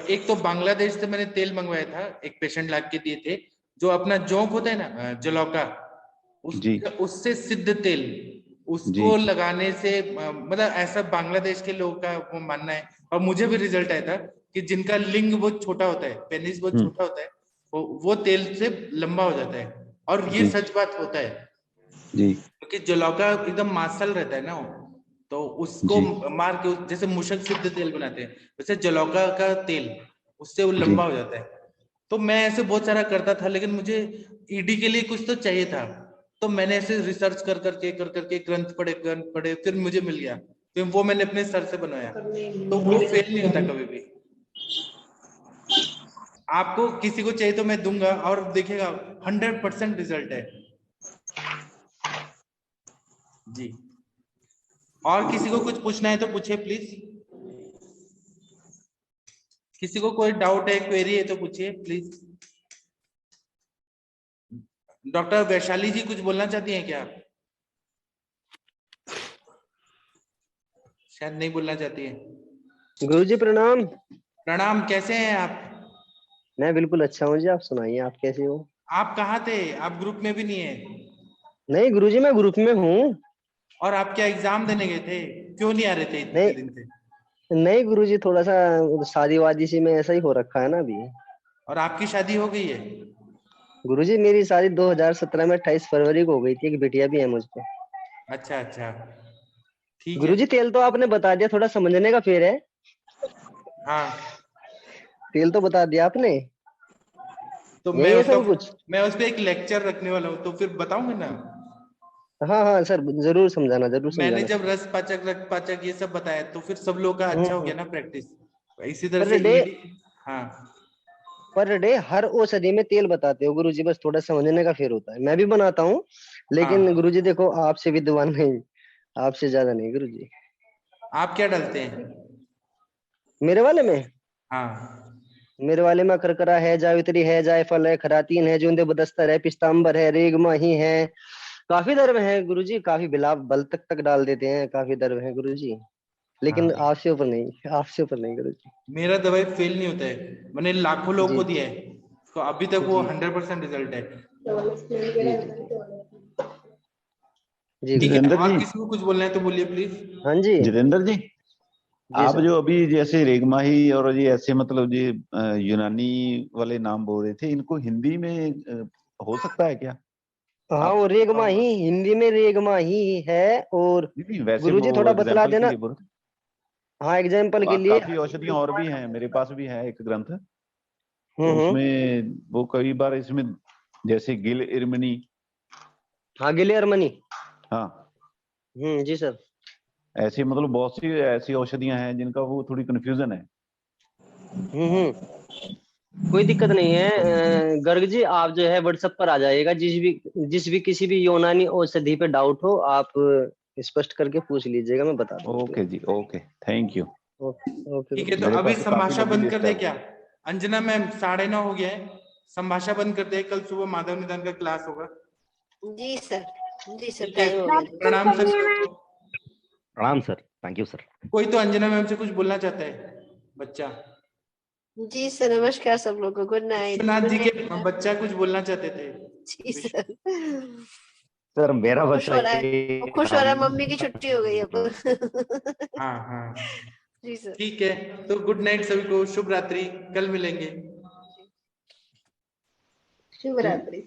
एक तो बांग्लादेश से मैंने तेल मंगवाया था, एक पेशेंट ला के दिए थे, जो अपना जोंक होता है ना, जलौका, उससे सिद्ध तेल, उसको लगाने से मतलब ऐसा बांग्लादेश के लोगों का वो मानना है, और मुझे भी रिजल्ट आया था कि जिनका लिंग बहुत छोटा होता है, पेनिस बहुत छोटा होता है, वो तेल से लंबा हो जाता है, और ये सच बात होता है जी, क्योंकि जलौका एकदम मांसल रहता है ना, तो उसको मार के जैसे मूषक सिद्ध तेल बनाते हैं, वैसे जलौका का तेल उससे वो लंबा हो जाता है। तो मैं ऐसे बहुत सारा करता था, लेकिन मुझे ईडी के लिए कुछ तो चाहिए था, तो मैंने ऐसे रिसर्च कर करके ग्रंथ पढ़े, फिर मुझे मिल गया, फिर वो मैंने अपने सर से बनवाया, तो वो फेल नहीं होता कभी भी। आपको किसी को चाहिए तो मैं दूंगा, और देखिएगा 100% रिजल्ट है जी। और किसी को कुछ पूछना है तो पूछिए प्लीज, किसी को कोई डाउट है, क्वेरी है तो पूछिए प्लीज। डॉक्टर वैशाली जी कुछ बोलना चाहती हैं क्या? शायद नहीं बोलना चाहती है। गुरुजी प्रणाम। प्रणाम, कैसे हैं आप? मैं बिल्कुल अच्छा हूँ जी, आप सुनाइए, आप कैसे हो? आप कहाँ थे? आप ग्रुप में भी नहीं है। नहीं गुरुजी, मैं ग्रुप में हूँ। और आप क्या एग्जाम देने गए थे? क्यों नहीं आ रहे थे इतने दिन से? नहीं गुरुजी, थोड़ा सा शादी वादी सी में ऐसा ही हो रखा है ना अभी। और आपकी शादी हो गई है? गुरुजी मेरी शादी 2017 में 28 फरवरी को हो गई थी, एक बेटिया भी है मुझको। अच्छा अच्छा, ठीक है। गुरुजी तेल तो आपने बता दिया, थोड़ा समझने का फेर है। हाँ, तेल तो बता दिया आपने, तो मैं उस पे एक लेक्चर रखने वाला हूँ, तो फिर बताऊंगा ना। हाँ हाँ सर, जरूर समझाना, जरूर समझाना। मैंने जब रस पाचक रक्त पाचक ये सब बताया, तो फिर सब लोग का अच्छा हो गया ना प्रैक्टिस। इसी तरह से हाँ, पर डे हर औषधि में तेल बताते हो गुरुजी, बस थोड़ा समझने का फेर होता है। मैं भी बनाता हूँ, लेकिन गुरुजी देखो आपसे विद्वान नहीं, आपसे ज्यादा नहीं गुरुजी। आप क्या डालते हैं मेरे वाले में? हाँ, मेरे वाले में करकरा है, जावित्री है, जायफल है, खरातीन है, जूंदे बदस्तर है, पिस्तांबर है, रेगमाही है, काफी दर्व है गुरुजी, काफी बिलाव बल तक डाल देते हैं, काफी दर्व है गुरुजी, लेकिन आपसे ऊपर नहीं, आपसे ऊपर नहीं गुरुजी। मेरा दवाई फेल नहीं होता है, मैंने लाखों लोगों को दिया है, तो अभी तक वो 100% रिजल्ट है जी। जितेंद्र और जी, किसी को कुछ बोलना है तो बोलिए प्लीज। हाँ जी जितेंद्र जी, आप सर। जो अभी जैसे रेगमाही और ये ऐसे मतलब ये यूनानी वाले नाम बोल रहे थे, इनको हिंदी में हो सकता है क्या? हाँ वो रेगमा ही, हिंदी में रेगमा ही है। और वैसे गुरुजी वो थोड़ा बतला एग्जाम्पल के देना। लिए बोल हाँ एग्जाम्पल के लिए। काफी औषधियां और भी हैं, मेरे पास भी है एक ग्रंथ, तो हम्म। उसमें वो कई बार इसमें जैसे गिल इरमनी। हाँ गिल इरमनी। हाँ जी सर। ऐसी मतलब बहुत सी ऐसी औषधियां हैं जिनका वो थोड़ी कंफ्यूजन है। कोई दिक्कत नहीं है गर्ग जी, आप जो है व्हाट्सएप पर आ जाइएगा, जिस भी किसी भी यूनानी औषधि पे डाउट हो आप स्पष्ट करके पूछ लीजिएगा, मैं बता दूंगा। ओके जी, ओके, थैंक यू। ओके ठीक है, तो अभी संभाषा बंद कर दे क्या? अंजना मैम 9:30 हो गया है, संभाषा बंद कर दे, कल सुबह माधव निदान का क्लास होगा। जी सर, जी सर, ठीक है, टाइम हो गया। प्रणाम सर। प्रणाम सर, थैंक यू सर। कोई तो अंजना मैम से कुछ बोलना चाहता है बच्चा? जी सर, नमस्कार सब लोगों को, गुड नाइट। विश्वनाथ जी के बच्चा कुछ बोलना चाहते थे। जी सर। सर मेरा खुश बच्चा हो रहा है, वो खुश हो रहा है, मम्मी की छुट्टी हो गई अब। हाँ हाँ जी सर। ठीक है, तो गुड नाइट सभी को, शुभ रात्रि, कल मिलेंगे। शुभ रात्रि।